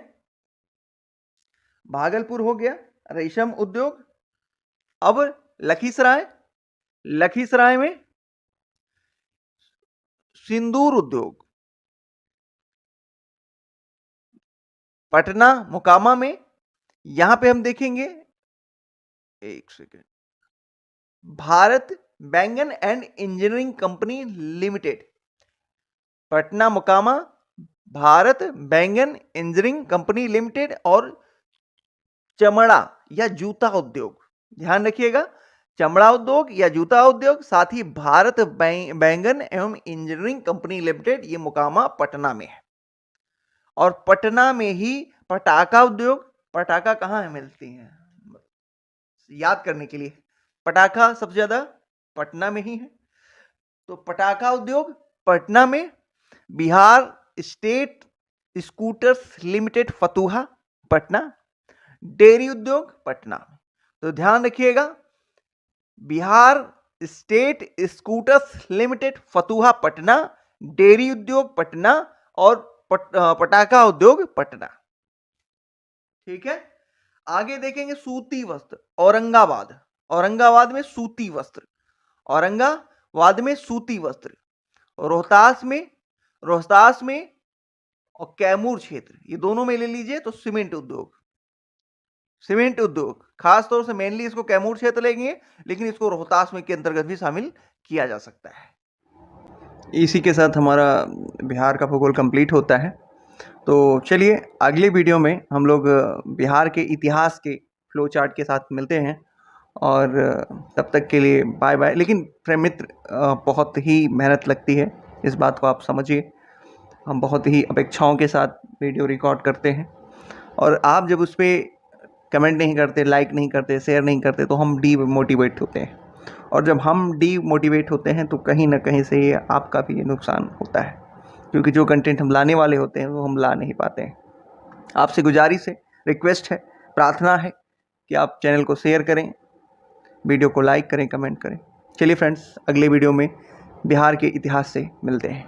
भागलपुर हो गया रेशम उद्योग। अब लखीसराय, लखीसराय में सिंदूर उद्योग। पटना मोकामा में, यहां पे हम देखेंगे, एक सेकेंड, भारत बैंगन and engineering company limited. Patna Mokama Bharat बैंगन इंजीनियरिंग कंपनी लिमिटेड। और चमड़ा या जूता उद्योग, ध्यान रखिएगा, चमड़ा उद्योग या जूता उद्योग, साथ ही भारत बैंगन एवं इंजीनियरिंग कंपनी लिमिटेड, ये मोकामा पटना में है। और पटना में ही पटाखा उद्योग, पटाखा कहां है मिलती हैं याद करने के लिए, पटाखा सबसे ज्यादा पटना में ही है, तो पटाखा उद्योग पटना में। Bihar state scooters limited Fatuha Patna. Dairy उद्योग पटना। तो ध्यान रखिएगा, Bihar state scooters limited Fatuha Patna, dairy उद्योग पटना और पटाखा उद्योग पटना। ठीक है, आगे देखेंगे सूती वस्त्र, औरंगाबाद, औरंगाबाद में सूती वस्त्र, औरंगाबाद में सूती वस्त्र। रोहतास में और कैमूर क्षेत्र, ये दोनों में ले लीजिए तो सीमेंट उद्योग, सीमेंट उद्योग खास तौर से मेनली इसको कैमूर क्षेत्र लेंगे, लेकिन इसको रोहतास में के अंतर्गत भी शामिल किया जा सकता है। इसी के साथ हमारा बिहार का भूगोल कंप्लीट होता है। तो चलिए अगले वीडियो में हम लोग बिहार के इतिहास के फ्लो चार्ट के साथ मिलते हैं, और तब तक के लिए बाय बाय। लेकिन प्रेम मित्र, बहुत ही मेहनत लगती है, इस बात को आप समझिए। हम बहुत ही अपेक्षाओं के साथ वीडियो रिकॉर्ड करते हैं, और आप जब उस पर कमेंट नहीं करते, लाइक नहीं करते, शेयर नहीं करते, तो हम डीमोटिवेट होते हैं। और जब हम डीमोटिवेट होते हैं तो कहीं ना कहीं से ये आपका भी नुकसान होता है, क्योंकि जो कंटेंट हम लाने वाले होते हैं वो हम ला नहीं पाते हैं। आपसे गुजारिश है, रिक्वेस्ट है, प्रार्थना है कि आप चैनल को शेयर करें, वीडियो को लाइक करें, कमेंट करें। चलिए फ्रेंड्स, अगले वीडियो में बिहार के इतिहास से मिलते हैं।